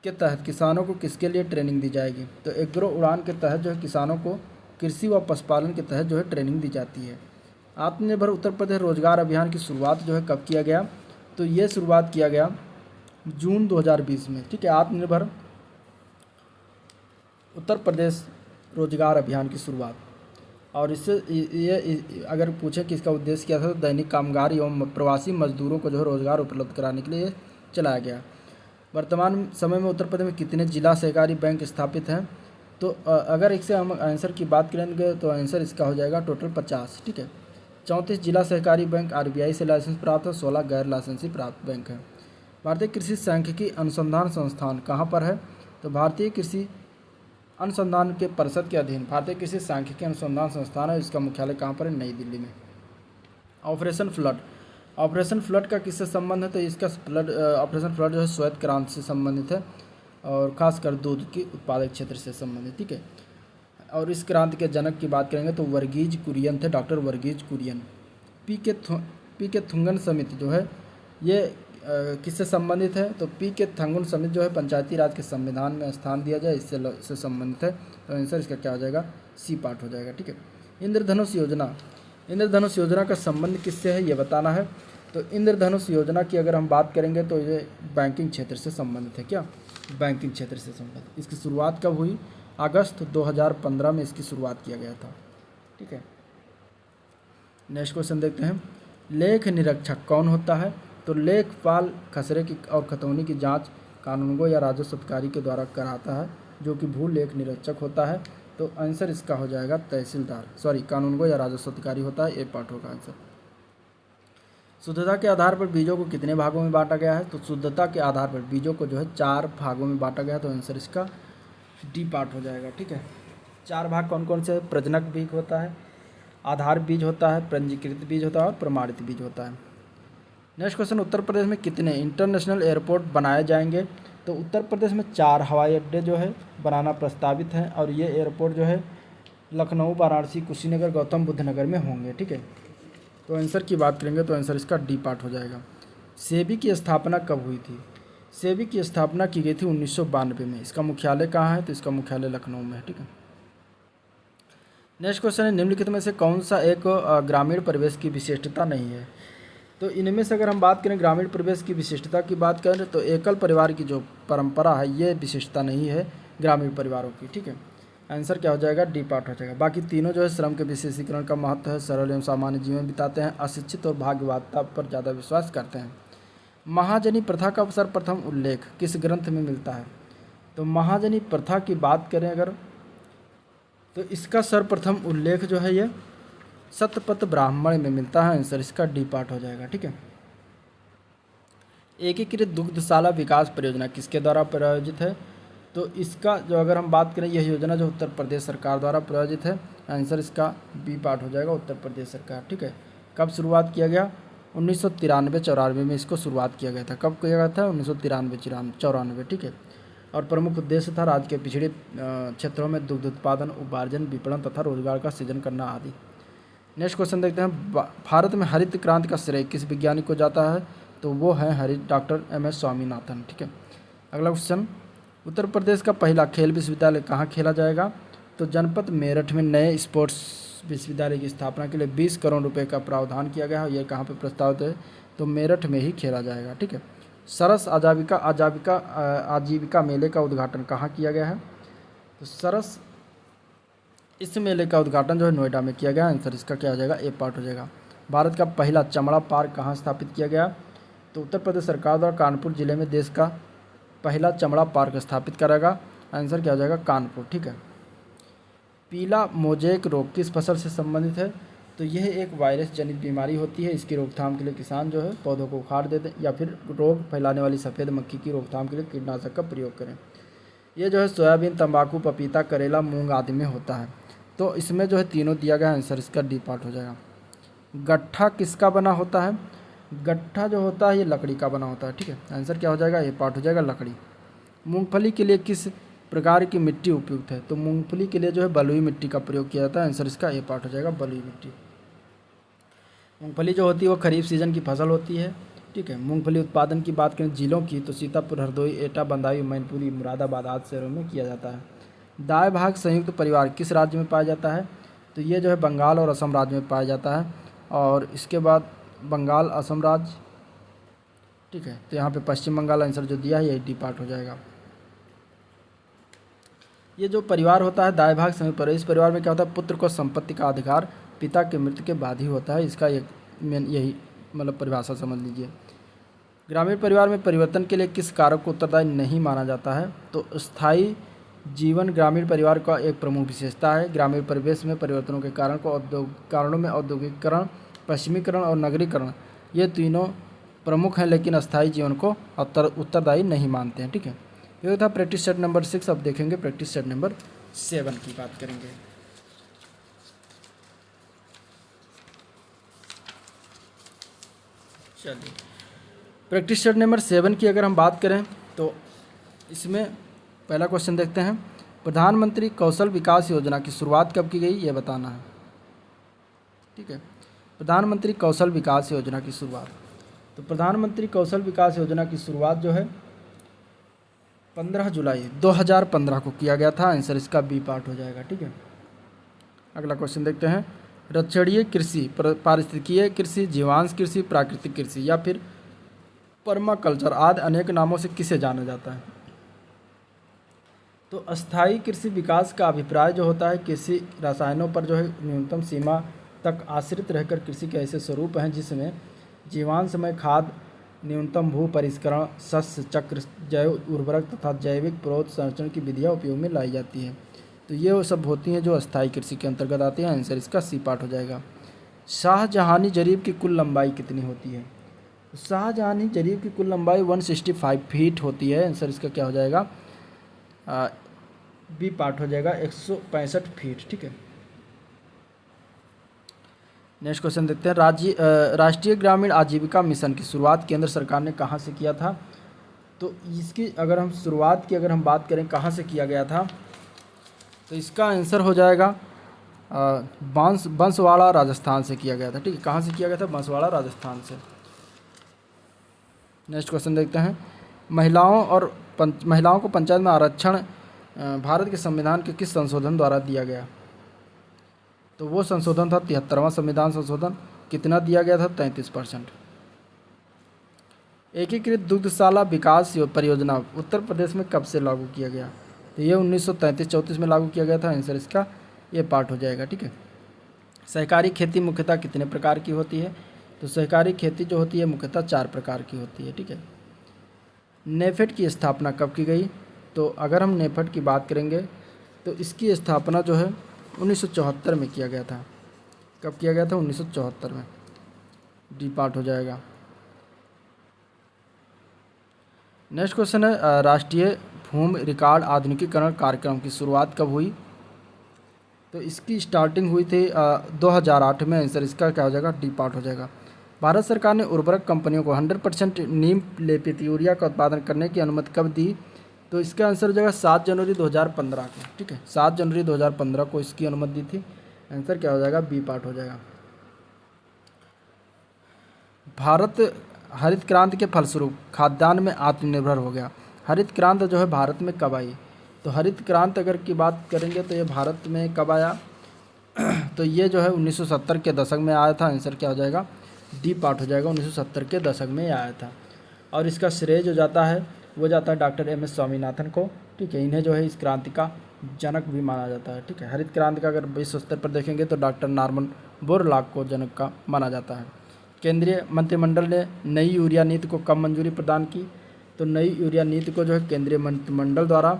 के तहत किसानों को किसके लिए ट्रेनिंग दी जाएगी, तो एग्रो उड़ान के तहत जो है किसानों को कृषि व पशुपालन के तहत जो है ट्रेनिंग दी जाती है। आत्मनिर्भर उत्तर प्रदेश रोजगार अभियान की शुरुआत जो है कब किया गया, तो ये शुरुआत किया गया जून 2020 में। ठीक है, आत्मनिर्भर उत्तर प्रदेश रोजगार अभियान की शुरुआत, और इससे ये अगर पूछे कि इसका उद्देश्य क्या था, तो दैनिक कामगार एवं प्रवासी मजदूरों को जो है रोजगार उपलब्ध कराने के लिए चलाया गया। वर्तमान समय में उत्तर प्रदेश में कितने जिला सहकारी बैंक स्थापित हैं, तो अगर इससे हम आंसर की बात करेंगे तो आंसर इसका हो जाएगा टोटल 50। ठीक है, 34 जिला सहकारी बैंक RBI से लाइसेंस प्राप्त है, 16 गैर लाइसेंसी प्राप्त बैंक हैं। भारतीय कृषि सांख्यिकी अनुसंधान संस्थान कहाँ पर है, तो भारतीय कृषि अनुसंधान के परिषद के अधीन भारतीय कृषि सांख्यिकी अनुसंधान संस्थान है। इसका मुख्यालय कहाँ पर है, नई दिल्ली में। ऑपरेशन फ्लड, ऑपरेशन फ्लड का किससे संबंध है, तो इसका ऑपरेशन फ्लड जो है श्वेत क्रांति से संबंधित है, और खासकर दूध की उत्पादक क्षेत्र से संबंधित। ठीक है, और इस क्रांति के जनक की बात करेंगे तो वर्गीज कुरियन थे, डॉक्टर वर्गीज कुरियन। पी के थुंगन समिति जो है ये किससे संबंधित है, तो पी के थंगुन समिति जो है पंचायती राज के संविधान में स्थान दिया जाए, इससे संबंधित है। तो आंसर इसका क्या हो जाएगा, सी पार्ट हो जाएगा। ठीक है, इंद्रधनुष योजना, इंद्रधनुष योजना का संबंध किससे है ये बताना है। तो इंद्रधनुष योजना की अगर हम बात करेंगे तो ये बैंकिंग क्षेत्र से संबंधित है। क्या, बैंकिंग क्षेत्र से संबंधित। इसकी शुरुआत कब हुई, अगस्त 2015 में इसकी शुरुआत किया गया था। ठीक है, नेक्स्ट क्वेश्चन देखते हैं। लेख निरीक्षक कौन होता है, तो लेखपाल खसरे की और खतौनी की जांच कानूनगो या राजस्व अधिकारी के द्वारा कराता है, जो कि भू लेख निरीक्षक होता है। तो आंसर इसका हो जाएगा तहसीलदार, कानूनगो या राजस्व अधिकारी होता है, ए पार्ट होगा आंसर। शुद्धता के आधार पर बीजों को कितने भागों में बांटा गया है, तो शुद्धता के आधार पर बीजों को जो है 4 भागों में बांटा गया है। तो आंसर इसका डी पार्ट हो जाएगा। ठीक है, 4 भाग कौन कौन से, प्रजनक बीज होता है, आधार बीज होता है, पंजीकृत बीज होता है और प्रमाणित बीज होता है। नेक्स्ट क्वेश्चन, उत्तर प्रदेश में कितने इंटरनेशनल एयरपोर्ट बनाए जाएंगे, तो उत्तर प्रदेश में 4 हवाई अड्डे जो है बनाना प्रस्तावित हैं, और ये एयरपोर्ट जो है लखनऊ, वाराणसी, कुशीनगर, गौतम बुद्ध नगर में होंगे। ठीक है, तो आंसर की बात करेंगे तो आंसर इसका डी पार्ट हो जाएगा। सेबी की स्थापना कब हुई थी, सेबी की स्थापना की गई थी 1992 में। इसका मुख्यालय कहाँ है, तो इसका मुख्यालय लखनऊ में है। ठीक है, नेक्स्ट क्वेश्चन है, निम्नलिखित में से कौन सा एक ग्रामीण परिवेश की विशिष्टता नहीं है, तो इनमें से अगर हम बात करें ग्रामीण परिवेश की विशिष्टता की बात करें तो एकल परिवार की जो परंपरा है ये विशिष्टता नहीं है ग्रामीण परिवारों की। ठीक है, आंसर क्या हो जाएगा, डी पार्ट हो जाएगा। बाकी तीनों जो है श्रम के विशेषीकरण का महत्व है, सरल एवं सामान्य जीवन बिताते हैं, अशिक्षित और भाग्यवादिता पर ज़्यादा विश्वास करते हैं। महाजनी प्रथा का सर्वप्रथम उल्लेख किस ग्रंथ में मिलता है, तो महाजनी प्रथा की बात करें अगर तो इसका सर्वप्रथम उल्लेख जो है ये सतपथ ब्राह्मण में मिलता है। आंसर इसका डी पार्ट हो जाएगा। ठीक है, एकीकृत दुग्धशाला विकास परियोजना किसके द्वारा प्रायोजित है, तो इसका जो अगर हम बात करें यह योजना जो उत्तर प्रदेश सरकार द्वारा प्रायोजित है। आंसर इसका बी पार्ट हो जाएगा, उत्तर प्रदेश सरकार। ठीक है, कब शुरुआत किया गया, 1993-94 में इसको शुरुआत किया गया था। कब किया गया था, 1993-94। ठीक है, और प्रमुख उद्देश्य था राज्य के पिछड़े क्षेत्रों में दुग्ध उत्पादन, उपार्जन, विपणन तथा रोजगार का सृजन करना आदि। नेक्स्ट क्वेश्चन देखते हैं, भारत में हरित क्रांति का श्रेय किस वैज्ञानिक को जाता है, तो वो है डॉक्टर MS स्वामीनाथन। ठीक है, अगला क्वेश्चन, उत्तर प्रदेश का पहला खेल विश्वविद्यालय कहाँ खेला जाएगा, तो जनपद मेरठ में नए स्पोर्ट्स विश्वविद्यालय की स्थापना के लिए 20 करोड़ रुपए का प्रावधान किया गया है। ये कहाँ पे प्रस्तावित है? तो मेरठ में ही खेला जाएगा, ठीक है। सरस आजीविका मेले का उद्घाटन कहाँ किया गया है? तो सरस इस मेले का उद्घाटन जो है नोएडा में किया गया। आंसर इसका क्या हो जाएगा? ए पार्ट हो जाएगा। भारत का पहला चमड़ा पार्क कहाँ स्थापित किया गया? तो उत्तर प्रदेश सरकार द्वारा कानपुर जिले में देश का पहला चमड़ा पार्क स्थापित करेगा। आंसर क्या हो जाएगा? कानपुर, ठीक है। पीला मोज़ेक रोग किस फसल से संबंधित है? तो यह एक वायरस जनित बीमारी होती है। इसकी रोकथाम के लिए किसान जो है पौधों को उखाड़ देते या फिर रोग फैलाने वाली सफ़ेद मक्खी की रोकथाम के लिए कीटनाशक का प्रयोग करें। ये जो है सोयाबीन, तंबाकू, पपीता, करेला, मूंग आदि में होता है। तो इसमें जो है तीनों दिया गया। आंसर इसका डी पार्ट हो जाएगा। गट्ठा किसका बना होता है? गट्ठा जो होता है ये लकड़ी का बना होता है, ठीक है। आंसर क्या हो जाएगा? ए पार्ट हो जाएगा, लकड़ी। मूंगफली के लिए किस प्रकार की मिट्टी उपयुक्त है? तो मूंगफली के लिए जो है बलुई मिट्टी का प्रयोग किया जाता है। आंसर इसका ए पार्ट हो जाएगा, बलुई मिट्टी। मूंगफली जो होती है वो खरीफ सीजन की फसल होती है, ठीक है। मूंगफली उत्पादन की बात करें जिलों की तो सीतापुर, हरदोई, एटा, बदायूं, मैनपुरी, मुरादाबाद आदि शहरों में किया जाता है। दाएं भाग संयुक्त परिवार किस राज्य में पाया जाता है? तो ये जो है बंगाल और असम राज्य में पाया जाता है। और इसके बाद बंगाल, असम राज्य, ठीक है। तो यहाँ पे पश्चिम बंगाल आंसर जो दिया है ये डी पार्ट हो जाएगा। ये जो परिवार होता है दाएं भाग संयुक्त परिवार, इस परिवार में क्या होता है? पुत्र को संपत्ति का अधिकार पिता के मृत्यु के बाद ही होता है। इसका एक मेन यही मतलब परिभाषा समझ लीजिए। ग्रामीण परिवार में परिवर्तन के लिए किस कारक को उत्तरदायी नहीं माना जाता है? तो स्थायी जीवन ग्रामीण परिवार का एक प्रमुख विशेषता है। ग्रामीण परिवेश में परिवर्तनों के कारणों में औद्योगिकीकरण, पश्चिमीकरण और नगरीकरण ये तीनों प्रमुख हैं, लेकिन अस्थायी जीवन को उत्तरदायी नहीं मानते हैं, ठीक है। ये था प्रैक्टिस सेट नंबर 6। अब देखेंगे प्रैक्टिस सेट नंबर 7 की बात करेंगे। चलिए प्रैक्टिस सेट नंबर 7 की अगर हम बात करें तो इसमें पहला क्वेश्चन देखते हैं। प्रधानमंत्री कौशल विकास योजना की शुरुआत कब की गई ये बताना है, ठीक है। प्रधानमंत्री कौशल विकास योजना की शुरुआत, तो प्रधानमंत्री कौशल विकास योजना की शुरुआत जो है 15 जुलाई 2015 को किया गया था। आंसर इसका बी पार्ट हो जाएगा, ठीक है। अगला क्वेश्चन देखते हैं। रक्षणीय कृषि, पारिस्थितिकीय कृषि, जीवांश कृषि, प्राकृतिक कृषि या फिर पर्माकल्चर आदि अनेक नामों से किसे जाना जाता है? तो अस्थायी कृषि विकास का अभिप्राय जो होता है कृषि रसायनों पर जो है न्यूनतम सीमा तक आश्रित रहकर कृषि के ऐसे स्वरूप हैं जिसमें जीवांशमय खाद, न्यूनतम भू परिष्करण, शस्य चक्र, जैव उर्वरक तथा जैविक प्रोत संरक्षण की विधियाँ उपयोग में लाई जाती हैं। तो ये वो सब होती हैं जो अस्थायी कृषि के अंतर्गत आती हैं। आंसर इसका सी पार्ट हो जाएगा। शाहजहानी जरीब की कुल लंबाई कितनी होती है? शाहजहानी जरीब की कुल लंबाई 165 फीट होती है। आंसर इसका क्या हो जाएगा? बी पार्ट हो जाएगा, 165 फीट, ठीक है। नेक्स्ट क्वेश्चन देखते हैं। राष्ट्रीय ग्रामीण आजीविका मिशन की शुरुआत केंद्र सरकार ने कहाँ से किया था? तो इसकी अगर हम शुरुआत की अगर हम बात करें कहाँ से किया गया था तो इसका आंसर हो जाएगा बांसवाड़ा राजस्थान से किया गया था, ठीक है। कहाँ से किया गया था? बांसवाड़ा राजस्थान से। नेक्स्ट क्वेश्चन देखते हैं। महिलाओं को पंचायत में आरक्षण भारत के संविधान के किस संशोधन द्वारा दिया गया? तो वो संशोधन था 73वां संविधान संशोधन। कितना दिया गया था? 33%। एकीकृत दुग्धशाला विकास परियोजना उत्तर प्रदेश में कब से लागू किया गया? तो ये 1933-34 में लागू किया गया था। आंसर इसका ये पार्ट हो जाएगा, ठीक है। सहकारी खेती मुख्यतः कितने प्रकार की होती है? तो सहकारी खेती जो होती है मुख्यतः 4 प्रकार की होती है, ठीक है। नेफेड की स्थापना कब की गई? तो अगर हम नेफेड की बात करेंगे तो इसकी स्थापना जो है 1974 में किया गया था। कब किया गया था? 1974 में। डी पार्ट हो जाएगा। नेक्स्ट क्वेश्चन है। राष्ट्रीय भूमि रिकॉर्ड आधुनिकीकरण कार्यक्रम की शुरुआत कब हुई? तो इसकी स्टार्टिंग हुई थी 2008 में। आंसर इसका क्या हो जाएगा? डी पार्ट हो जाएगा। भारत सरकार ने उर्वरक कंपनियों को 100% नीम लेपित यूरिया का उत्पादन करने की अनुमति कब दी? तो इसका आंसर हो जाएगा 7 जनवरी 2015 को, ठीक है। 7 जनवरी 2015 को इसकी अनुमति दी थी। आंसर क्या हो जाएगा? बी पार्ट हो जाएगा। भारत हरित क्रांति के फलस्वरूप खाद्यान्न में आत्मनिर्भर हो गया। हरित क्रांति जो है भारत में कब आई? तो हरित क्रांति अगर की बात करेंगे तो ये भारत में कब आया? तो ये जो है 1970 के दशक में आया था। आंसर क्या हो जाएगा, डी पार्ट हो जाएगा, 1970 के दशक में आया था। और इसका श्रेय जो जाता है वो जाता है डॉक्टर एम.एस. स्वामीनाथन को, ठीक है। इन्हें जो है इस क्रांति का जनक भी माना जाता है, ठीक है। हरित क्रांति का अगर विश्व स्तर पर देखेंगे तो डॉक्टर नॉर्मन बोरलॉग को जनक का माना जाता है। केंद्रीय मंत्रिमंडल ने नई यूरिया नीति को कब मंजूरी प्रदान की, तो नई यूरिया नीति को जो है केंद्रीय मंत्रिमंडल द्वारा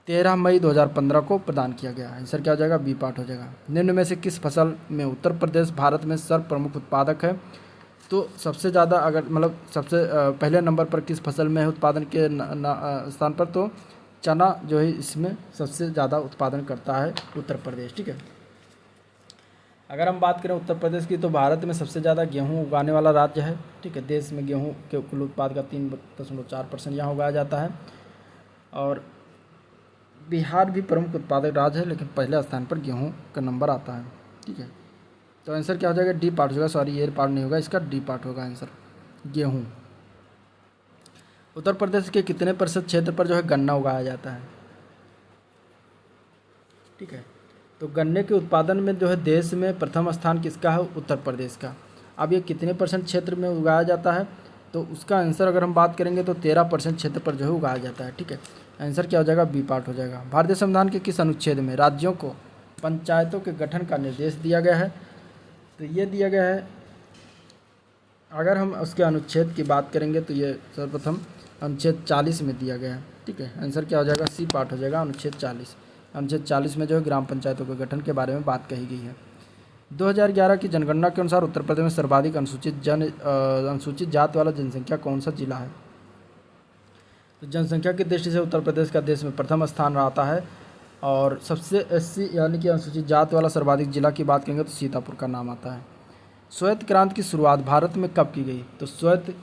13 मई 2015 को प्रदान किया गया। आंसर क्या हो जाएगा, बी पार्ट हो जाएगा। निम्न में से किस फसल में उत्तर प्रदेश भारत में सर्व प्रमुख उत्पादक है, तो सबसे ज़्यादा अगर मतलब सबसे पहले नंबर पर किस फसल में है उत्पादन के स्थान पर, तो चना जो है इसमें सबसे ज़्यादा उत्पादन करता है उत्तर प्रदेश, ठीक है। अगर हम बात करें उत्तर प्रदेश की, तो भारत में सबसे ज़्यादा गेहूं उगाने वाला राज्य है, ठीक है। देश में गेहूं के कुल उत्पाद का 3.4% यहाँ उगाया जाता है। और बिहार भी प्रमुख उत्पादक राज्य है, लेकिन पहले स्थान पर गेहूं का नंबर आता है, ठीक है। तो आंसर क्या हो जाएगा, डी पार्ट होगा, सॉरी ए पार्ट नहीं होगा, इसका डी पार्ट होगा आंसर, गेहूं। उत्तर प्रदेश के कितने प्रतिशत क्षेत्र पर जो है गन्ना उगाया जाता है, ठीक है। तो गन्ने के उत्पादन में जो है देश में प्रथम स्थान किसका है, उत्तर प्रदेश का। अब ये कितने % क्षेत्र में उगाया जाता है, तो उसका आंसर अगर हम बात करेंगे तो 13% क्षेत्र पर जो है उगाया जाता है, ठीक है। आंसर क्या हो जाएगा, बी पार्ट हो जाएगा। भारतीय संविधान के किस अनुच्छेद में राज्यों को पंचायतों के गठन का निर्देश दिया गया है, तो ये दिया गया है, अगर हम उसके अनुच्छेद की बात करेंगे तो ये सर्वप्रथम अनुच्छेद 40 में दिया गया है, ठीक है। आंसर क्या हो जाएगा, सी पार्ट हो जाएगा, अनुच्छेद 40। अनुच्छेद 40 में जो है ग्राम पंचायतों के गठन के बारे में बात कही गई है। 2011 की जनगणना के अनुसार उत्तर प्रदेश में सर्वाधिक अनुसूचित जाति वाला जनसंख्या कौन सा जिला है, तो जनसंख्या की दृष्टि से उत्तर प्रदेश का देश में प्रथम स्थान रहता है। और सबसे SC यानी कि अनुसूचित जाति वाला सर्वाधिक जिला की बात करेंगे तो सीतापुर का नाम आता है। श्वेत क्रांति की शुरुआत भारत में कब की गई, तो श्वेत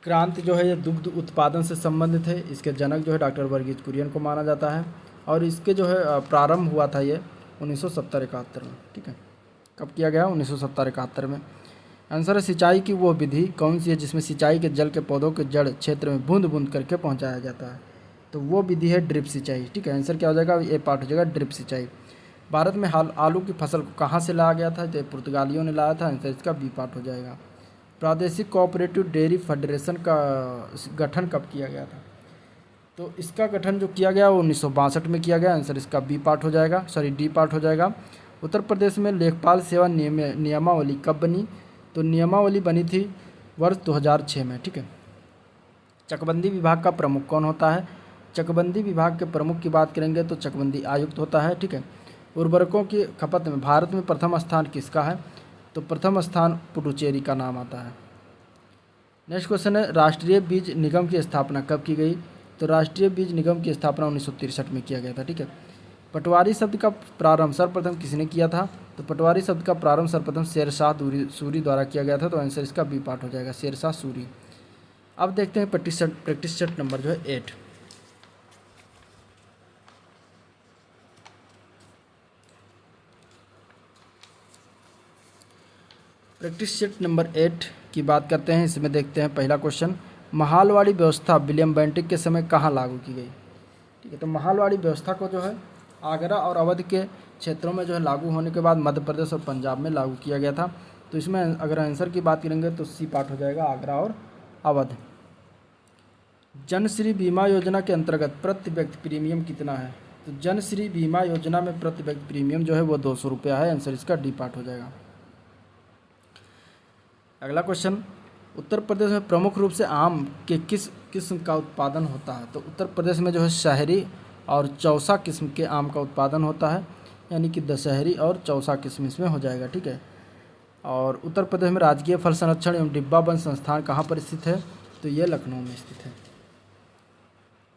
क्रांति जो है ये दुग्ध उत्पादन से संबंधित है। इसके जनक जो है डॉक्टर वर्गीज कुरियन को माना जाता है। और इसके जो है प्रारंभ हुआ था ये 1970-71 में, ठीक है। कब किया गया, 1970-71 में। आंसर है सिंचाई की वो विधि कौन सी है जिसमें सिंचाई के जल के पौधों के जड़ क्षेत्र में बूंद बूंद करके पहुंचाया जाता है, तो वो विधि है ड्रिप सिंचाई, ठीक है। आंसर क्या हो जाएगा, ए पार्ट हो जाएगा, ड्रिप सिंचाई। भारत में हाल आलू की फसल को कहाँ से लाया गया था, तो पुर्तगालियों ने लाया था। आंसर इसका बी पार्ट हो जाएगा। प्रादेशिक कोऑपरेटिव डेयरी फेडरेशन का गठन कब किया गया था, तो इसका गठन जो किया गया वो 1962 में किया गया। आंसर इसका बी पार्ट हो जाएगा, सॉरी डी पार्ट हो जाएगा। उत्तर प्रदेश में लेखपाल सेवा नियमावली कब बनी, तो नियमावली बनी थी वर्ष 2006 में, ठीक है। चकबंदी विभाग का प्रमुख कौन होता है, चकबंदी विभाग के प्रमुख की बात करेंगे तो चकबंदी आयुक्त होता है, ठीक है। उर्वरकों की खपत में भारत में प्रथम स्थान किसका है, तो प्रथम स्थान पुडुचेरी का नाम आता है। नेक्स्ट क्वेश्चन है, राष्ट्रीय बीज निगम की स्थापना कब की गई, तो राष्ट्रीय बीज निगम की स्थापना 1963 में किया गया था, ठीक है। पटवारी शब्द का प्रारंभ सर्वप्रथम किसने किया था, तो पटवारी शब्द का प्रारंभ सर्वप्रथम शेरशाह सूरी द्वारा किया गया था। तो आंसर इसका बी पार्ट हो जाएगा, शेरशाह सूरी। अब देखते हैं प्रैक्टिस सेट नंबर जो है 8। प्रैक्टिस सेट नंबर 8 की बात करते हैं। इसमें देखते हैं पहला क्वेश्चन, महालवाड़ी व्यवस्था विलियम बेंटिक के समय कहाँ लागू की गई, ठीक है। तो महालवाड़ी व्यवस्था को जो है आगरा और अवध के क्षेत्रों में जो है लागू होने के बाद मध्य प्रदेश और पंजाब में लागू किया गया था। तो इसमें अगर आंसर की बात करेंगे तो सी पार्ट हो जाएगा, आगरा और अवध। जनश्री बीमा योजना के अंतर्गत प्रति व्यक्ति प्रीमियम कितना है, तो जनश्री बीमा योजना में प्रति व्यक्ति प्रीमियम जो है वो 200 रुपया है। आंसर इसका डी पार्ट हो जाएगा। अगला क्वेश्चन, उत्तर प्रदेश में प्रमुख रूप से आम के किस किस्म का उत्पादन होता है, तो उत्तर प्रदेश में जो है शहरी और चौसा किस्म के आम का उत्पादन होता है, यानी कि दशहरी और चौसा किस्म इसमें हो जाएगा, ठीक है। और उत्तर प्रदेश में राजकीय फल संरक्षण एवं डिब्बा बंद संस्थान कहाँ पर स्थित है, तो ये लखनऊ में स्थित है।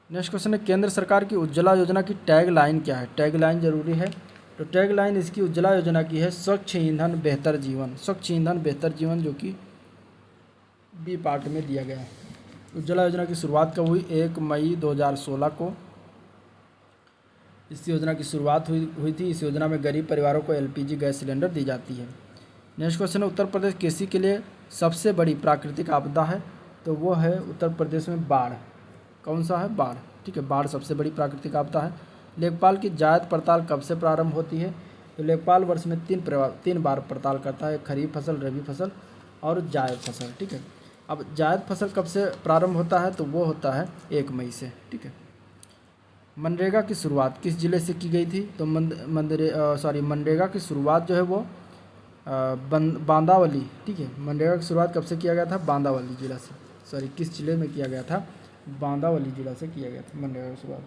नेक्स्ट क्वेश्चन है, केंद्र सरकार की उज्ज्वला योजना की टैग लाइन क्या है, टैग लाइन जरूरी है। तो टैग लाइन इसकी उज्ज्वला योजना की है, स्वच्छ ईंधन बेहतर जीवन, स्वच्छ ईंधन बेहतर जीवन, जो कि बी पार्ट में दिया गया है। उज्ज्वला योजना की शुरुआत कब हुई, 1 मई 2016 को इस योजना की शुरुआत हुई थी। इस योजना में गरीब परिवारों को LPG गैस सिलेंडर दी जाती है। नेक्स्ट क्वेश्चन है, उत्तर प्रदेश कृषि के लिए सबसे बड़ी प्राकृतिक आपदा है, तो वो है उत्तर प्रदेश में बाढ़। कौन सा है, बाढ़, ठीक है। बाढ़ सबसे बड़ी प्राकृतिक आपदा है। लेखपाल की जायद पड़ताल कब से प्रारंभ होती है? तो लेखपाल वर्ष में तीन बार पड़ताल करता है, खरीफ फसल, रबी फसल और जायद फसल, ठीक है। अब जायद फसल कब से प्रारंभ होता है? तो वो होता है 1 मई से, ठीक है। मनरेगा की शुरुआत किस जिले से की गई थी? तो मनरेगा की शुरुआत जो है वो बांदावली, ठीक है। मनरेगा की शुरुआत कब से किया गया था? बांदावली जिला से, किस जिले में किया गया था? बांदावली जिला से किया गया था मनरेगा की शुरुआत।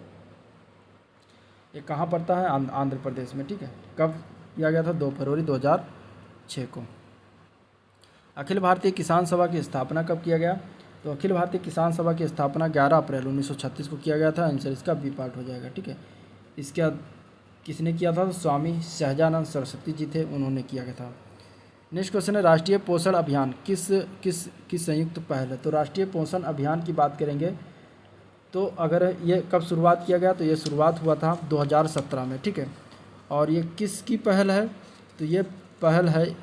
ये कहाँ पड़ता है? आंध्र प्रदेश में, ठीक है। कब किया गया था? 2 फरवरी 2006 को। अखिल भारतीय किसान सभा की स्थापना कब किया गया? तो अखिल भारतीय किसान सभा की स्थापना 11 अप्रैल 1936 को किया गया था। आंसर इसका बी पार्ट हो जाएगा, ठीक है। इसके बाद किसने किया था? तो स्वामी सहजानंद सरस्वती जी थे, उन्होंने किया गया था। नेक्स्ट क्वेश्चन है, राष्ट्रीय पोषण अभियान किस संयुक्त पहल है? तो राष्ट्रीय पोषण अभियान की बात करेंगे तो अगर ये कब शुरुआत किया गया? तो ये शुरुआत हुआ था 2017 में, ठीक है। और ये किसकी पहल है? तो ये पहल है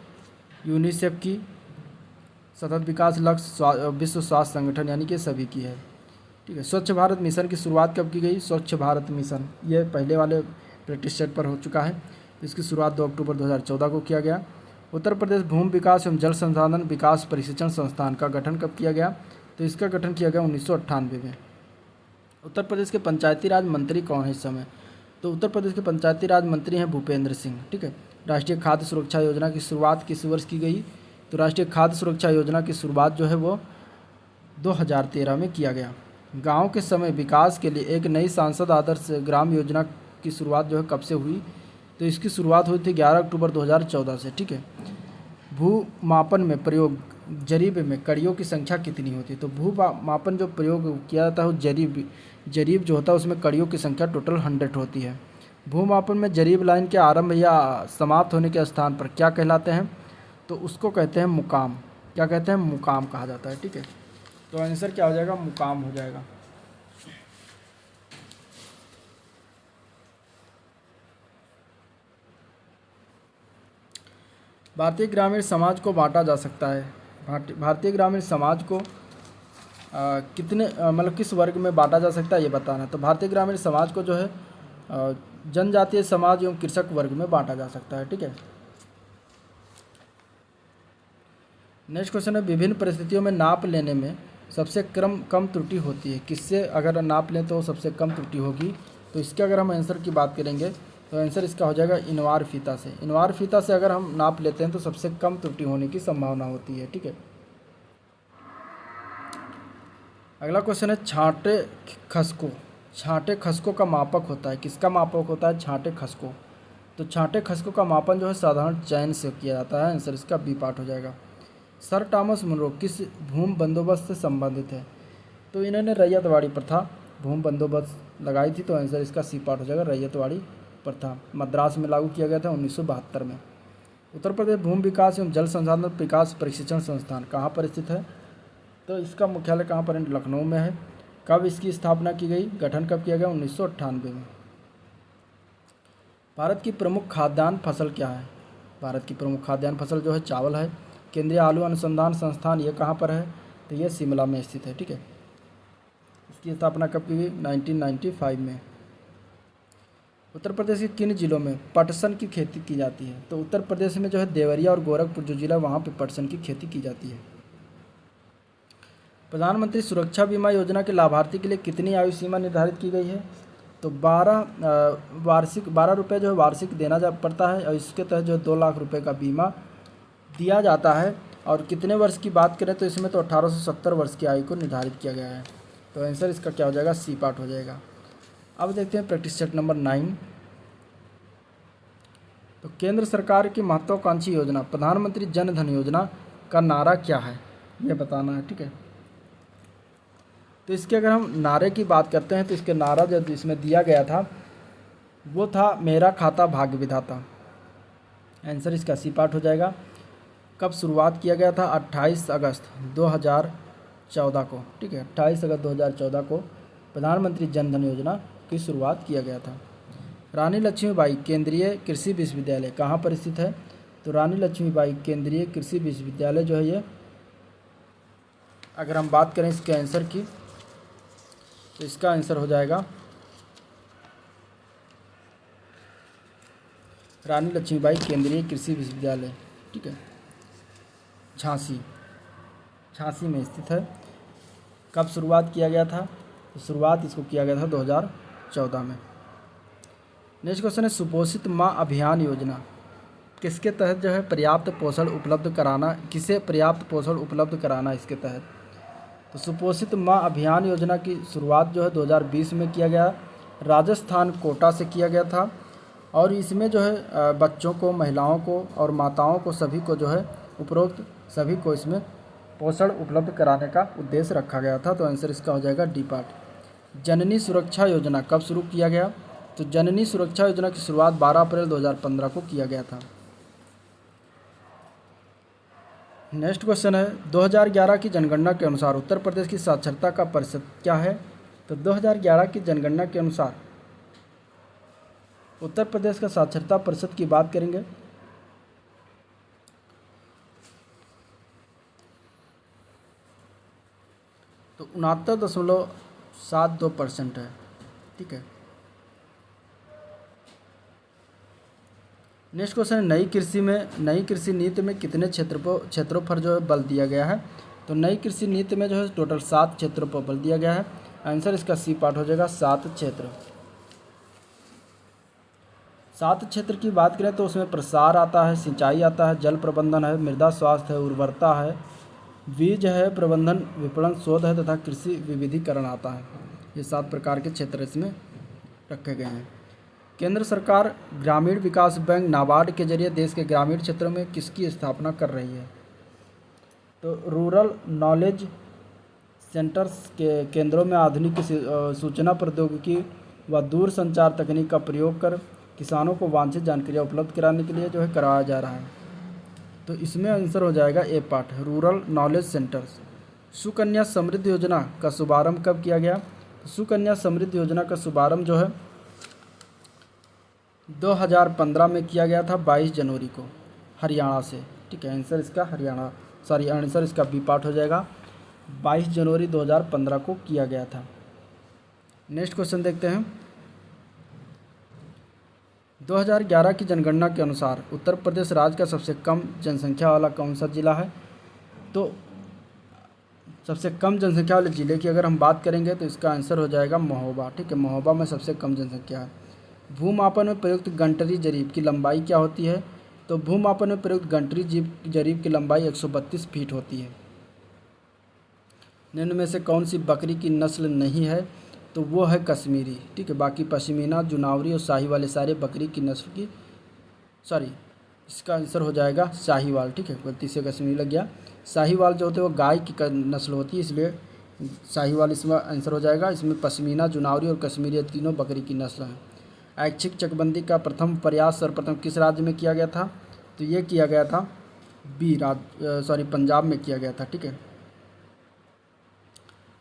यूनिसेफ की, सतत विकास लक्ष्य विश्व स्वास्थ्य संगठन यानी कि सभी की है, ठीक है। स्वच्छ भारत मिशन की शुरुआत कब की गई? स्वच्छ भारत मिशन ये पहले वाले प्रैक्टिस सेट पर हो चुका है। इसकी शुरुआत 2 अक्टूबर 2014 को किया गया। उत्तर प्रदेश भूमि विकास एवं जल संसाधन विकास प्रशिक्षण संस्थान का गठन कब किया गया? तो इसका गठन किया गया 1998 में। उत्तर प्रदेश के पंचायती राज मंत्री कौन है इस समय? तो उत्तर प्रदेश के पंचायती राज मंत्री हैं भूपेंद्र सिंह, ठीक है। राष्ट्रीय खाद्य सुरक्षा योजना की शुरुआत किस वर्ष की गई? तो राष्ट्रीय खाद्य सुरक्षा योजना की शुरुआत जो है वो 2013 में किया गया। गांव के समय विकास के लिए एक नई सांसद आदर्श ग्राम योजना की शुरुआत जो है कब से हुई? तो इसकी शुरुआत हुई थी 11 अक्टूबर 2014 से, ठीक है। भू मापन में प्रयोग जरीब में कड़ियों की संख्या कितनी होती है? तो भू मापन जो प्रयोग किया जाता है वो जरीब जो होता है उसमें कड़ियों की संख्या टोटल 100 होती है। भू मापन में जरीब लाइन के आरंभ या समाप्त होने के स्थान पर क्या कहलाते हैं? तो उसको कहते हैं मुकाम। क्या कहते हैं? मुकाम कहा जाता है, ठीक है। तो आंसर क्या हो जाएगा? मुकाम हो जाएगा। भारतीय ग्रामीण समाज को बांटा जा सकता है। भारतीय ग्रामीण समाज को कितने मतलब किस वर्ग में बांटा जा सकता है ये बताना। तो भारतीय ग्रामीण समाज को जो है जनजातीय समाज एवं कृषक वर्ग में बांटा जा सकता है, ठीक है। नेक्स्ट क्वेश्चन है, विभिन्न परिस्थितियों में नाप लेने में सबसे कम त्रुटि होती है किससे? अगर नाप लें तो सबसे कम त्रुटि होगी। तो इसके अगर हम आंसर की बात करेंगे तो आंसर इसका हो जाएगा इनवार फीता से। इनवार फीता से अगर हम नाप लेते हैं तो सबसे कम त्रुटि होने की संभावना होती है, ठीक है। अगला क्वेश्चन है, छांटे खसको का मापक होता है। किसका मापक होता है? छांटे खसको। तो छांटे खसको का मापन जो है साधारण चैन से किया जाता है। आंसर इसका बी पार्ट हो जाएगा। सर टॉमस मुनरो किस भूमि बंदोबस्त से संबंधित है? तो इन्होंने रैयतवाड़ी प्रथा भूमि बंदोबस्त लगाई थी। तो आंसर इसका सी पार्ट हो जाएगा। रैयतवाड़ी प्रथा मद्रास में लागू किया गया था 1972 में। उत्तर प्रदेश भूमि विकास एवं जल संसाधन विकास प्रशिक्षण संस्थान कहाँ पर स्थित है? तो इसका मुख्यालय कहाँ पर है? लखनऊ में है। कब इसकी स्थापना की गई? गठन कब किया गया? 1998 में। भारत की प्रमुख खाद्यान्न फसल क्या है? भारत की प्रमुख खाद्यान्न फसल जो है चावल है। केंद्रीय आलू अनुसंधान संस्थान ये कहाँ पर है? तो ये शिमला में स्थित है, ठीक है। इसकी स्थापना कब की गई? 1995 में। उत्तर प्रदेश के किन जिलों में पटसन की खेती की जाती है? तो उत्तर प्रदेश में जो है देवरिया और गोरखपुर जो जिला वहाँ पे पटसन की खेती की जाती है। प्रधानमंत्री सुरक्षा बीमा योजना के लाभार्थी के लिए कितनी आयु सीमा निर्धारित की गई है? तो 12 रुपये जो है वार्षिक देना पड़ता है और इसके तहत जो 2 लाख रुपये का बीमा दिया जाता है। और कितने वर्ष की बात करें तो इसमें तो 18 से 70 वर्ष की आयु को निर्धारित किया गया है। तो आंसर इसका क्या हो जाएगा? सी पार्ट हो जाएगा। अब देखते हैं प्रैक्टिस सेट नंबर 9। तो केंद्र सरकार की महत्वाकांक्षी योजना प्रधानमंत्री जन धन योजना का नारा क्या है ये बताना है, ठीक है। तो इसके अगर हम नारे की बात करते हैं तो इसके नारा जो इसमें दिया गया था वो था मेरा खाता भाग्य विधाता। आंसर इसका सी पार्ट हो जाएगा। कब शुरुआत किया गया था? 28 अगस्त 2014 को, ठीक है। 28 अगस्त 2014 को प्रधानमंत्री जन धन योजना की शुरुआत किया गया था। रानी लक्ष्मीबाई केंद्रीय कृषि विश्वविद्यालय कहाँ पर स्थित है? तो रानी लक्ष्मीबाई केंद्रीय कृषि विश्वविद्यालय जो है ये, अगर हम बात करें इसके आंसर की तो इसका आंसर हो जाएगा रानी लक्ष्मीबाई केंद्रीय कृषि विश्वविद्यालय, ठीक है, झांसी, झांसी में स्थित है। कब शुरुआत किया गया था? तो शुरुआत इसको किया गया था 2014 में। नेक्स्ट क्वेश्चन है सुपोषित माँ अभियान योजना किसके तहत जो है पर्याप्त पोषण उपलब्ध कराना, किसे पर्याप्त पोषण उपलब्ध कराना इसके तहत? तो सुपोषित माँ अभियान योजना की शुरुआत जो है 2020 में किया गया, राजस्थान कोटा से किया गया था। और इसमें जो है बच्चों को, महिलाओं को और माताओं को, सभी को जो है उपरोक्त सभी को इसमें पोषण उपलब्ध कराने का उद्देश्य रखा गया था। तो आंसर इसका हो जाएगा डी पार्ट। जननी सुरक्षा योजना कब शुरू किया गया? तो जननी सुरक्षा योजना की शुरुआत 12 अप्रैल 2015 को किया गया था। नेक्स्ट क्वेश्चन है 2011 की जनगणना के अनुसार उत्तर प्रदेश की साक्षरता का प्रतिशत क्या है? तो 2011 की जनगणना के अनुसार उत्तर प्रदेश का साक्षरता प्रतिशत की बात करेंगे तो 69.72% है, ठीक है। नेक्स्ट क्वेश्चन है नई कृषि नीति में कितने क्षेत्रों पर जो है बल दिया गया है? तो नई कृषि नीति में जो है टोटल 7 क्षेत्रों पर बल दिया गया है। आंसर इसका सी पार्ट हो जाएगा 7 क्षेत्र। 7 क्षेत्र की बात करें तो उसमें प्रसार आता है, सिंचाई आता है, जल प्रबंधन है, मृदा स्वास्थ्य है, उर्वरता है, बीज है, प्रबंधन, विपणन, शोध है तथा कृषि विविधीकरण आता है। ये 7 प्रकार के क्षेत्र इसमें रखे गए हैं। केंद्र सरकार ग्रामीण विकास बैंक नाबार्ड के जरिए देश के ग्रामीण क्षेत्रों में किसकी स्थापना कर रही है? तो रूरल नॉलेज सेंटर्स के केंद्रों में आधुनिक सूचना प्रौद्योगिकी व दूर संचार तकनीक का प्रयोग कर किसानों को वांछित जानकारियाँ उपलब्ध कराने के लिए जो है कराया जा रहा है। तो इसमें आंसर हो जाएगा A part, rural knowledge centres. Sukanya Samriddhi Yojana का शुभारंभ कब किया गया? तो सुकन्या समृद्धि योजना का शुभारंभ जो है 2015 में किया गया था, 22 जनवरी को, हरियाणा से, ठीक है। आंसर इसका आंसर इसका बी पार्ट हो जाएगा, 22 जनवरी 2015 को किया गया था। नेक्स्ट क्वेश्चन देखते हैं 2011 की जनगणना के अनुसार उत्तर प्रदेश राज्य का सबसे कम जनसंख्या वाला कौन सा जिला है? तो सबसे कम जनसंख्या वाले ज़िले की अगर हम बात करेंगे तो इसका आंसर हो जाएगा महोबा, ठीक है। महोबा में सबसे कम जनसंख्या है। भूमापन में प्रयुक्त गंटरी जरीब की लंबाई क्या होती है? तो भूमापन में प्रयुक्त गंटरी जरीब की लंबाई 132 फीट होती है। निम्न में से कौन सी बकरी की नस्ल नहीं है? तो वो है कश्मीरी, ठीक है। बाकी पश्मीना, जुनावरी और शाहीवाल ये सारे बकरी की नस्ल की, इसका आंसर हो जाएगा शाहीवाल, ठीक है। गलती से कश्मीरी लग गया। शाहीवाल जो होते हैं वो गाय की नस्ल होती है, इसलिए शाहीवाल इसमें आंसर हो जाएगा। इसमें पश्मीना, जुनावरी और कश्मीरी तीनों बकरी की नस्ल हैं। ऐच्छिक चकबंदी का प्रथम प्रयास सर्वप्रथम किस राज्य में किया गया था? तो ये किया गया था पंजाब में किया गया था, ठीक है।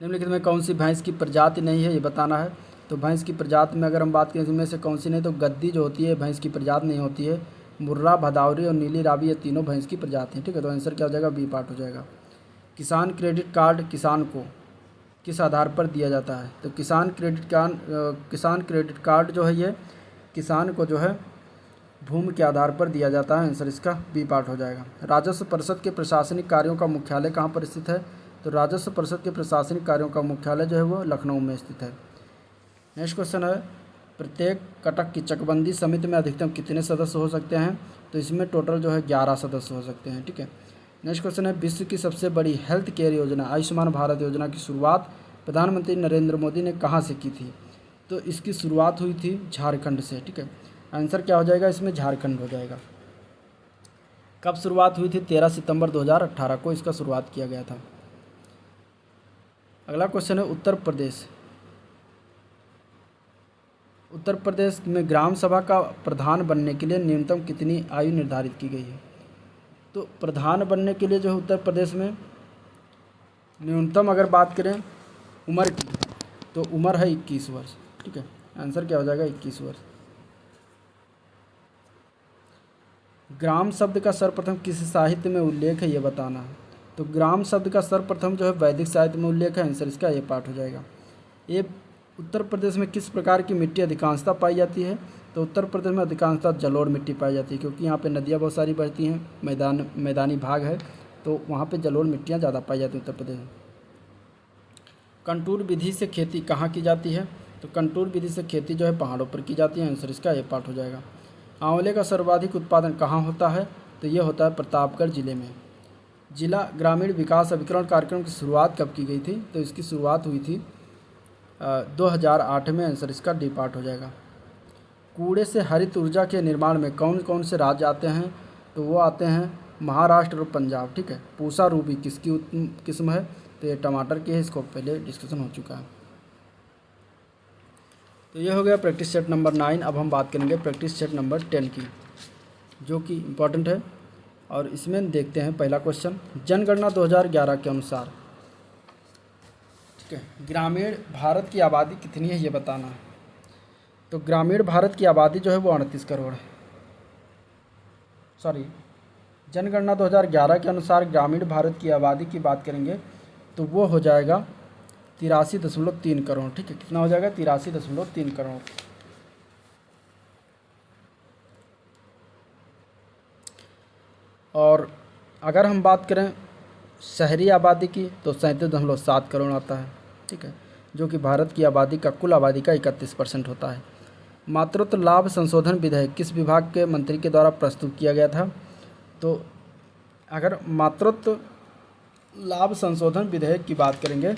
निम्नलिखित में कौन सी भैंस की प्रजाति नहीं है, ये बताना है। तो भैंस की प्रजाति में अगर हम बात करें इनमें से कौन सी नहीं, तो गद्दी जो होती है भैंस की प्रजाति नहीं होती है। मुर्रा, भदावरी और नीली रावी ये तीनों भैंस की प्रजाति हैं, ठीक है। तो आंसर क्या हो जाएगा? बी पार्ट हो जाएगा। किसान क्रेडिट कार्ड किसान को किस आधार पर दिया जाता है? तो किसान क्रेडिट कार्ड जो है ये किसान को जो है भूमि के आधार पर दिया जाता है। आंसर इसका बी पार्ट हो जाएगा। राजस्व परिषद के प्रशासनिक कार्यों का मुख्यालय कहाँ पर स्थित है? तो राजस्व परिषद के प्रशासनिक कार्यों का मुख्यालय जो है वो लखनऊ में स्थित है। नेक्स्ट क्वेश्चन है प्रत्येक कटक की चकबंदी समिति में अधिकतम कितने सदस्य हो सकते हैं? तो इसमें टोटल जो है 11 सदस्य हो सकते हैं, ठीक है। नेक्स्ट क्वेश्चन है विश्व की सबसे बड़ी हेल्थ केयर योजना आयुष्मान भारत योजना की शुरुआत प्रधानमंत्री नरेंद्र मोदी ने कहाँ से की थी? तो इसकी शुरुआत हुई थी झारखंड से, ठीक है। आंसर क्या हो जाएगा? इसमें झारखंड हो जाएगा। कब शुरुआत हुई थी? 13 सितंबर 2018 को इसका शुरुआत किया गया था। अगला क्वेश्चन है उत्तर प्रदेश में ग्राम सभा का प्रधान बनने के लिए न्यूनतम कितनी आयु निर्धारित की गई है? तो प्रधान बनने के लिए जो है उत्तर प्रदेश में न्यूनतम अगर बात करें उम्र की, तो उम्र है 21 वर्ष, ठीक है। आंसर क्या हो जाएगा? 21 वर्ष। ग्राम शब्द का सर्वप्रथम किस साहित्य में उल्लेख है, ये बताना है। तो ग्राम शब्द का सर्वप्रथम जो है वैदिक साहित्य में उल्लेख है। आंसर इसका ये पार्ट हो जाएगा। ये उत्तर प्रदेश में किस प्रकार की मिट्टी अधिकांशतः पाई जाती है? तो उत्तर प्रदेश में अधिकांशतः जलोढ़ मिट्टी पाई जाती है, क्योंकि यहाँ पे नदियाँ बहुत सारी बहती हैं, मैदानी भाग है, तो वहाँ पे जलोढ़ मिट्टियाँ ज़्यादा पाई जाती हैं उत्तर प्रदेश में। कंटूर विधि से खेती कहाँ की जाती है? तो कंटूर विधि से खेती जो है पहाड़ों पर की जाती है। आंसर इसका ए पार्ट हो जाएगा। आंवले का सर्वाधिक उत्पादन कहाँ होता है? तो ये होता है प्रतापगढ़ जिले में। जिला ग्रामीण विकास अभिकरण कार्यक्रम की शुरुआत कब की गई थी? तो इसकी शुरुआत हुई थी 2008 में। आंसर इसका डी पार्ट हो जाएगा। कूड़े से हरित ऊर्जा के निर्माण में कौन कौन से राज्य आते हैं? तो वो आते हैं महाराष्ट्र और पंजाब। ठीक है। पूसा रूबी किसकी किस्म है? तो ये टमाटर की है, इसको पहले डिस्कशन हो चुका है। तो ये हो गया प्रैक्टिस सेट नंबर 9। अब हम बात करेंगे प्रैक्टिस सेट नंबर 10 की, जो कि इम्पॉर्टेंट है। और इसमें देखते हैं पहला क्वेश्चन, जनगणना 2011 के अनुसार, ठीक है, ग्रामीण भारत की आबादी कितनी है ये बताना है। तो ग्रामीण भारत की आबादी जो है वो 38 करोड़ है। सॉरी, जनगणना 2011 के अनुसार ग्रामीण भारत की आबादी की बात करेंगे तो वो हो जाएगा 83.3 करोड़। ठीक है, कितना हो जाएगा? 83.3 करोड़। और अगर हम बात करें शहरी आबादी की तो 37.7 करोड़ आता है। ठीक है, जो कि भारत की आबादी का कुल आबादी का 31% होता है। मातृत्व लाभ संशोधन विधेयक किस विभाग के मंत्री के द्वारा प्रस्तुत किया गया था? तो अगर मातृत्व लाभ संशोधन विधेयक की बात करेंगे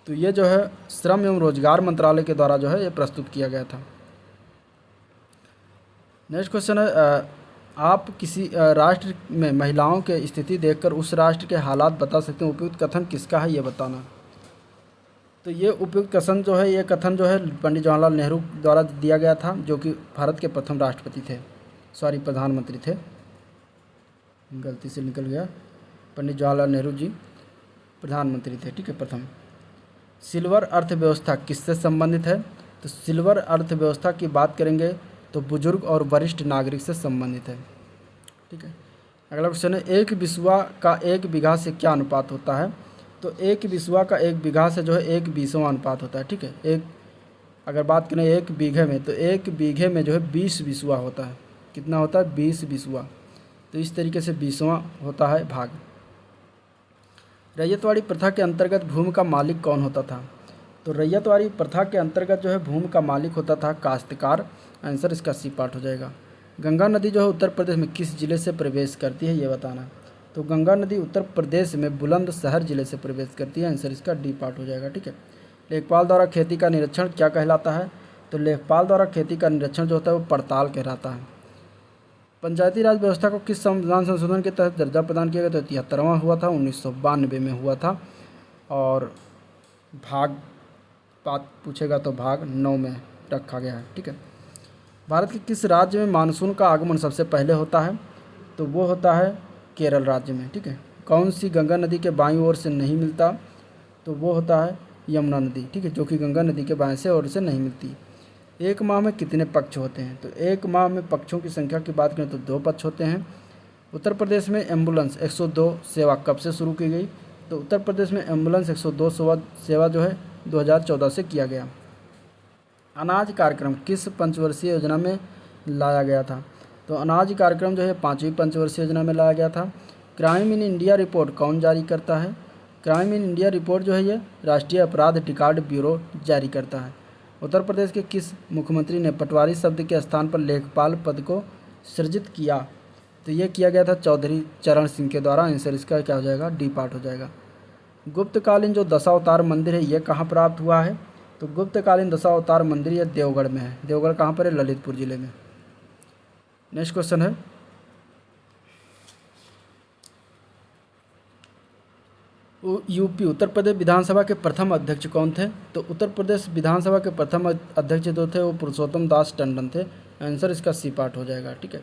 तो ये जो है श्रम एवं रोजगार मंत्रालय के द्वारा जो है ये प्रस्तुत किया गया था। नेक्स्ट क्वेश्चन है, आप किसी राष्ट्र में महिलाओं के स्थिति देखकर उस राष्ट्र के हालात बता सकते हैं। उपयुक्त कथन किसका है ये बताना। तो ये उपयुक्त कथन जो है, ये कथन जो है पंडित जवाहरलाल नेहरू द्वारा दिया गया था, जो कि भारत के प्रथम राष्ट्रपति थे, सॉरी प्रधानमंत्री थे, गलती से निकल गया। पंडित जवाहरलाल नेहरू जी प्रधानमंत्री थे। ठीक है, प्रथम। सिल्वर अर्थव्यवस्था किससे संबंधित है? तो सिल्वर अर्थव्यवस्था की बात करेंगे तो बुजुर्ग और वरिष्ठ नागरिक से संबंधित है। ठीक है। अगला क्वेश्चन है, एक बिस्वा का 1 बीघा से क्या अनुपात होता है? तो 1 बिस्वा का 1 बीघा से जो है 1/20वां अनुपात होता है। ठीक है, एक अगर बात करें 1 बीघे में, तो 1 बीघे में जो है 20 बिस्वा होता है। कितना होता है? 20 बिस्वा। तो इस तरीके से 20वां होता है भाग। रैयतवाड़ी प्रथा के अंतर्गत भूमि का मालिक कौन होता था? तो रैयतवाड़ी प्रथा के अंतर्गत जो है भूमि का मालिक होता था काश्तकार। आंसर इसका सी पार्ट हो जाएगा। गंगा नदी जो है उत्तर प्रदेश में किस जिले से प्रवेश करती है ये बताना। तो गंगा नदी उत्तर प्रदेश में बुलंदशहर जिले से प्रवेश करती है। आंसर इसका डी पार्ट हो जाएगा। ठीक है। लेखपाल द्वारा खेती का निरीक्षण क्या कहलाता है? तो लेखपाल द्वारा खेती का निरीक्षण जो होता है वो पड़ताल कहलाता है। पंचायती राज व्यवस्था को किस संविधान संशोधन के तहत दर्जा प्रदान किया गया? तो 73वां हुआ था, 1992 में हुआ था। और भाग बात पूछेगा तो भाग 9 में रखा गया है। ठीक है। भारत के किस राज्य में मानसून का आगमन सबसे पहले होता है? तो वो होता है केरल राज्य में। ठीक है। कौन सी गंगा नदी के बाईं ओर से नहीं मिलता? तो वो होता है यमुना नदी। ठीक है, जो कि गंगा नदी के बाएं से ओर से नहीं मिलती। एक माह में कितने पक्ष होते हैं? तो एक माह में पक्षों की संख्या की बात करें तो 2 पक्ष होते हैं। उत्तर प्रदेश में एम्बुलेंस 102 सेवा कब से शुरू की गई? तो उत्तर प्रदेश में एम्बुलेंस 102 सेवा जो है 2014 से किया गया। अनाज कार्यक्रम किस पंचवर्षीय योजना में लाया गया था? तो अनाज कार्यक्रम जो है 5वीं पंचवर्षीय योजना में लाया गया था। क्राइम इन इंडिया रिपोर्ट कौन जारी करता है? क्राइम इन इंडिया रिपोर्ट जो है ये राष्ट्रीय अपराध रिकॉर्ड ब्यूरो जारी करता है। उत्तर प्रदेश के किस मुख्यमंत्री ने पटवारी शब्द के स्थान पर लेखपाल पद को सृजित किया? तो ये किया गया था चौधरी चरण सिंह के द्वारा। आंसर इसका क्या हो जाएगा? डी पार्ट हो जाएगा। गुप्तकालीन जो दशावतार मंदिर है ये कहाँ प्राप्त हुआ है? तो गुप्तकालीन दशावतार मंदिर ये देवगढ़ में है। देवगढ़ कहाँ पर है? ललितपुर जिले में। नेक्स्ट क्वेश्चन है, यूपी उत्तर प्रदेश विधानसभा के प्रथम अध्यक्ष कौन थे? तो उत्तर प्रदेश विधानसभा के प्रथम अध्यक्ष जो थे वो पुरुषोत्तम दास टंडन थे। आंसर इसका सी पार्ट हो जाएगा। ठीक है।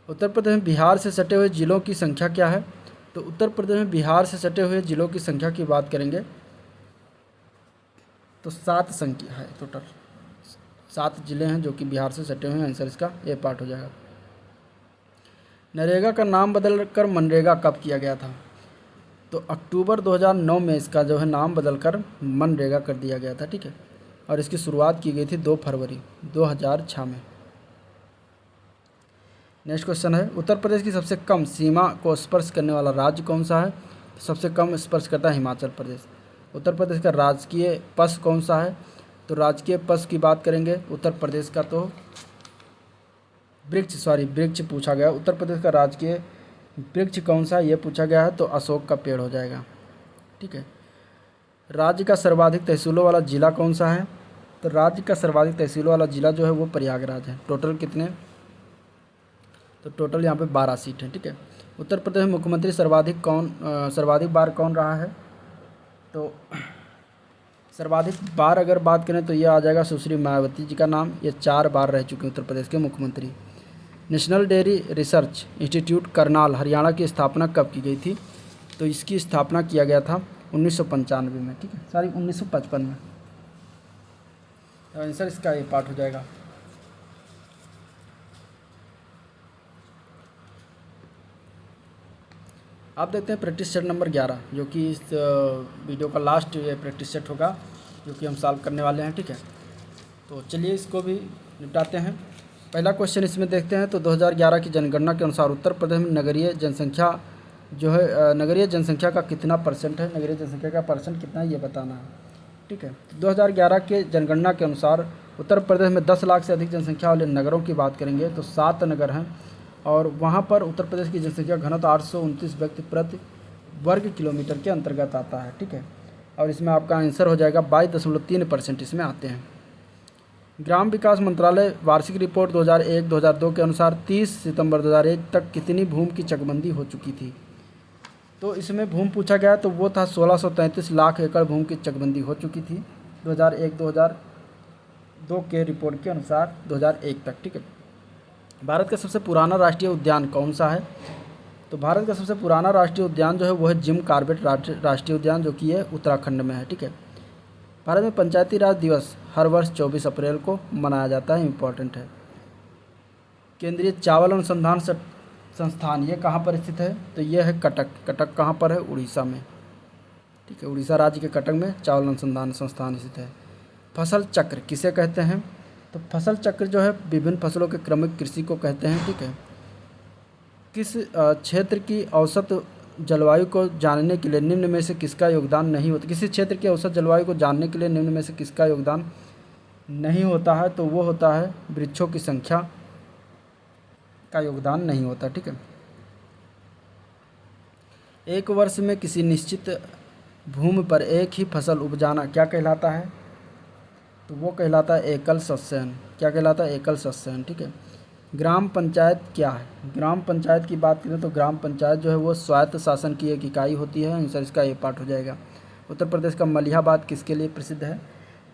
उत्तर प्रदेश में बिहार से सटे हुए जिलों की संख्या क्या है? तो उत्तर प्रदेश में बिहार से सटे हुए जिलों की संख्या की बात करेंगे तो 7 संख्या है। टोटल 7 जिले हैं जो कि बिहार से सटे हुए हैं। आंसर इसका ए पार्ट हो जाएगा। नरेगा का नाम बदलकर मनरेगा कब किया गया था? तो अक्टूबर 2009 में इसका जो है नाम बदलकर मनरेगा कर दिया गया था। ठीक है। और इसकी शुरुआत की गई थी 2 फरवरी 2006 में। नेक्स्ट क्वेश्चन है, उत्तर प्रदेश की सबसे कम सीमा को स्पर्श करने वाला राज्य कौन सा है? सबसे कम स्पर्श करता है हिमाचल प्रदेश। उत्तर प्रदेश का राजकीय पशु कौन सा है? तो राजकीय पशु की बात करेंगे उत्तर प्रदेश का तो वृक्ष पूछा गया। उत्तर प्रदेश का राजकीय वृक्ष कौन सा है ये पूछा गया है, तो अशोक का पेड़ हो जाएगा। ठीक है। राज्य का सर्वाधिक तहसीलों वाला जिला कौन सा है? तो राज्य का सर्वाधिक तहसीलों वाला जिला जो है वो प्रयागराज है। टोटल कितने? तो टोटल यहाँ पे 12 सीट हैं। ठीक है। उत्तर प्रदेश में मुख्यमंत्री सर्वाधिक बार कौन रहा है? तो सर्वाधिक बार अगर बात करें तो ये आ जाएगा सुश्री मायावती जी का नाम। ये 4 बार रह चुके हैं उत्तर प्रदेश के मुख्यमंत्री। National dairy research institute Karnal Haryana की स्थापना कब की गई थी? तो इसकी स्थापना किया गया था 1995 में। ठीक है, 1955 में। आंसर इसका ये पार्ट हो जाएगा। आप देखते हैं प्रैक्टिस सेट नंबर 11, जो कि इस वीडियो का लास्ट ये प्रैक्टिस सेट होगा, जो कि हम सॉल्व करने वाले हैं। ठीक है, तो चलिए इसको भी निपटाते हैं। पहला क्वेश्चन इसमें देखते हैं। तो 2011 की जनगणना के अनुसार उत्तर प्रदेश में नगरीय जनसंख्या जो है, नगरीय जनसंख्या का कितना परसेंट है? नगरीय जनसंख्या का परसेंट कितना है ये बताना है। ठीक है, तो 2011 के जनगणना के अनुसार उत्तर प्रदेश में 10 लाख से अधिक जनसंख्या वाले नगरों की बात करेंगे तो 7 नगर हैं, और वहाँ पर उत्तर प्रदेश की जनसंख्या घनत्व 829 व्यक्ति प्रति वर्ग किलोमीटर के अंतर्गत आता है। ठीक है, और इसमें आपका आंसर हो जाएगा 22.3% इसमें आते हैं। ग्राम विकास मंत्रालय वार्षिक रिपोर्ट 2001-2002 के अनुसार 30 सितंबर 2001 तक कितनी भूमि की चकबंदी हो चुकी थी? तो इसमें भूमि पूछा गया तो वो था 1633 लाख एकड़ भूमि की चकबंदी हो चुकी थी 2001-2002 के रिपोर्ट के अनुसार 2001 तक। ठीक है। भारत का सबसे पुराना राष्ट्रीय उद्यान कौन सा है? तो भारत का सबसे पुराना राष्ट्रीय उद्यान जो है वो है जिम कॉर्बेट राष्ट्रीय उद्यान, जो कि ये उत्तराखंड में है। ठीक है। भारत में पंचायती राज दिवस हर वर्ष 24 अप्रैल को मनाया जाता है, इम्पॉर्टेंट है। केंद्रीय चावल अनुसंधान संस्थान ये कहाँ पर स्थित है? तो ये है कटक। कटक कहाँ पर है? उड़ीसा में। ठीक है, उड़ीसा राज्य के कटक में चावल अनुसंधान संस्थान स्थित है। फसल चक्र किसे कहते हैं? तो फसल चक्र जो है विभिन्न फसलों के क्रमिक कृषि को कहते हैं। ठीक है। किस क्षेत्र की औसत जलवायु को जानने के लिए निम्न में से किसका योगदान नहीं होता? किसी क्षेत्र की औसत जलवायु को जानने के लिए निम्न में से किसका योगदान नहीं होता है? तो वो होता है वृक्षों की संख्या का योगदान नहीं होता। ठीक है। एक वर्ष में किसी निश्चित भूमि पर एक ही फसल उपजाना क्या कहलाता है? तो वो कहलाता है एकल शस्ययन। क्या कहलाता है? एकल शस्ययन। ठीक है। ग्राम पंचायत क्या है? ग्राम पंचायत की बात करें तो ग्राम पंचायत जो है वो स्वायत्त शासन की एक इकाई होती है। आंसर इसका ये पार्ट हो जाएगा। उत्तर प्रदेश का मलिहाबाद किसके लिए प्रसिद्ध है?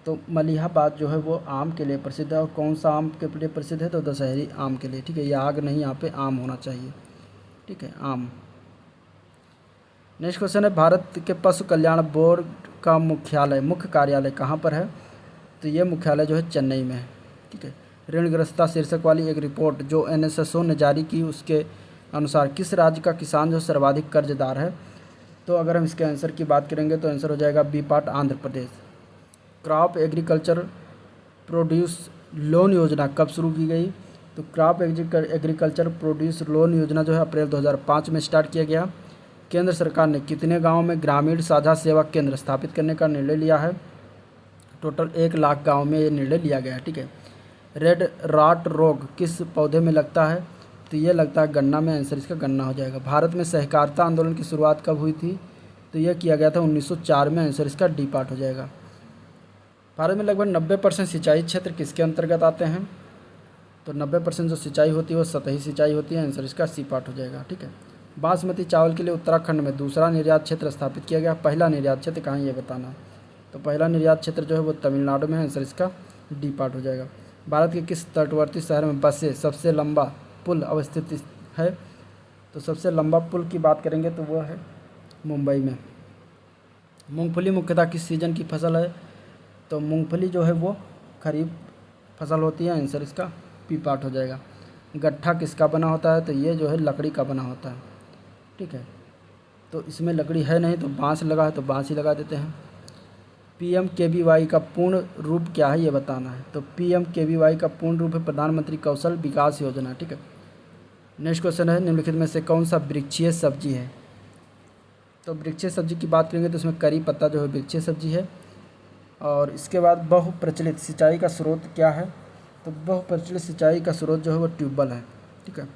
तो मलिहाबाद जो है वो आम के लिए प्रसिद्ध है। और कौन सा आम के लिए प्रसिद्ध है? तो दशहरी आम के लिए। ठीक है, ये आग नहीं, यहाँ पे आम होना चाहिए। ठीक है, आम। नेक्स्ट क्वेश्चन है, भारत के पशु कल्याण बोर्ड का मुख्य कार्यालय कहाँ पर है? तो ये मुख्यालय जो है चेन्नई में है। ठीक है। ऋणग्रस्तता शीर्षक वाली एक रिपोर्ट जो NSSO ने जारी की, उसके अनुसार किस राज्य का किसान जो सर्वाधिक कर्जदार है? तो अगर हम इसके आंसर की बात करेंगे तो आंसर हो जाएगा B part, Andhra Pradesh. Crop agriculture produce loan योजना कब शुरू की गई? तो क्रॉप एग्रीकल्चर प्रोड्यूस लोन योजना जो है अप्रैल 2005 में स्टार्ट किया गया। केंद्र सरकार ने कितने गाँव में ग्रामीण साझा सेवा केंद्र स्थापित करने का निर्णय लिया है? टोटल 1 लाख गाँव में ये निर्णय लिया गया है। ठीक है। रेड राट रोग किस पौधे में लगता है? तो ये लगता है गन्ना में। आंसर इसका गन्ना हो जाएगा। भारत में सहकारिता आंदोलन की शुरुआत कब हुई थी? तो यह किया गया था 1904 में। आंसर इसका डी पार्ट हो जाएगा। भारत में लगभग 90% सिंचाई क्षेत्र किसके अंतर्गत आते हैं? तो 90% जो सिंचाई होती है वो सतही सिंचाई होती है। आंसर इसका सी पार्ट हो जाएगा। ठीक है। बासमती चावल के लिए उत्तराखंड में दूसरा निर्यात क्षेत्र स्थापित किया गया। पहला निर्यात क्षेत्र कहाँ ये बताना। तो पहला निर्यात क्षेत्र जो है वो तमिलनाडु में है। आंसर इसका डी पार्ट हो जाएगा। भारत के किस तटवर्ती शहर में बसे सबसे लंबा पुल अवस्थित है? तो सबसे लंबा पुल की बात करेंगे तो वो है मुंबई में। मूंगफली मुख्यतः किस सीजन की फसल है? तो मूंगफली जो है वो खरीफ फसल होती है। आंसर इसका पी पार्ट हो जाएगा। गट्ठा किसका बना होता है? तो ये जो है लकड़ी का बना होता है। ठीक है, तो इसमें लकड़ी है नहीं तो बांस लगा है तो बांस ही लगा देते हैं। PMKVY का पूर्ण रूप क्या है ये बताना है। तो PMKVY का पूर्ण रूप है प्रधानमंत्री कौशल विकास योजना, ठीक है। नेक्स्ट क्वेश्चन है निम्नलिखित में से कौन सा वृक्षीय सब्जी है। तो वृक्षीय सब्जी की बात करेंगे तो इसमें करी पत्ता जो है वृक्षीय सब्जी है। और इसके बाद बहुप्रचलित सिंचाई का स्रोत क्या है। तो बहुप्रचलित सिंचाई का स्रोत जो है वो ट्यूबवेल है, ठीक है।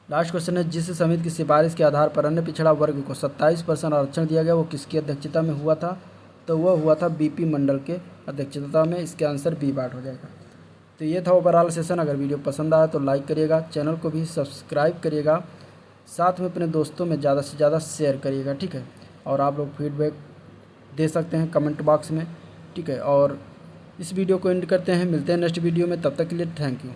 लास्ट क्वेश्चन है जिस समिति की सिफारिश के आधार पर अन्य पिछड़ा वर्ग को 27% आरक्षण दिया गया वो किसकी अध्यक्षता में हुआ था। तो वह हुआ था BP मंडल के अध्यक्षता में। इसके आंसर बी बार हो जाएगा। तो ये था ओवरऑल सेशन। अगर वीडियो पसंद आया तो लाइक करिएगा, चैनल को भी सब्सक्राइब करिएगा, साथ में अपने दोस्तों में ज़्यादा से ज़्यादा शेयर करिएगा, ठीक है। और आप लोग फीडबैक दे सकते हैं कमेंट बॉक्स में, ठीक है। और इस वीडियो को एंड करते हैं, मिलते हैं नेक्स्ट वीडियो में, तब तक के लिए थैंक यू।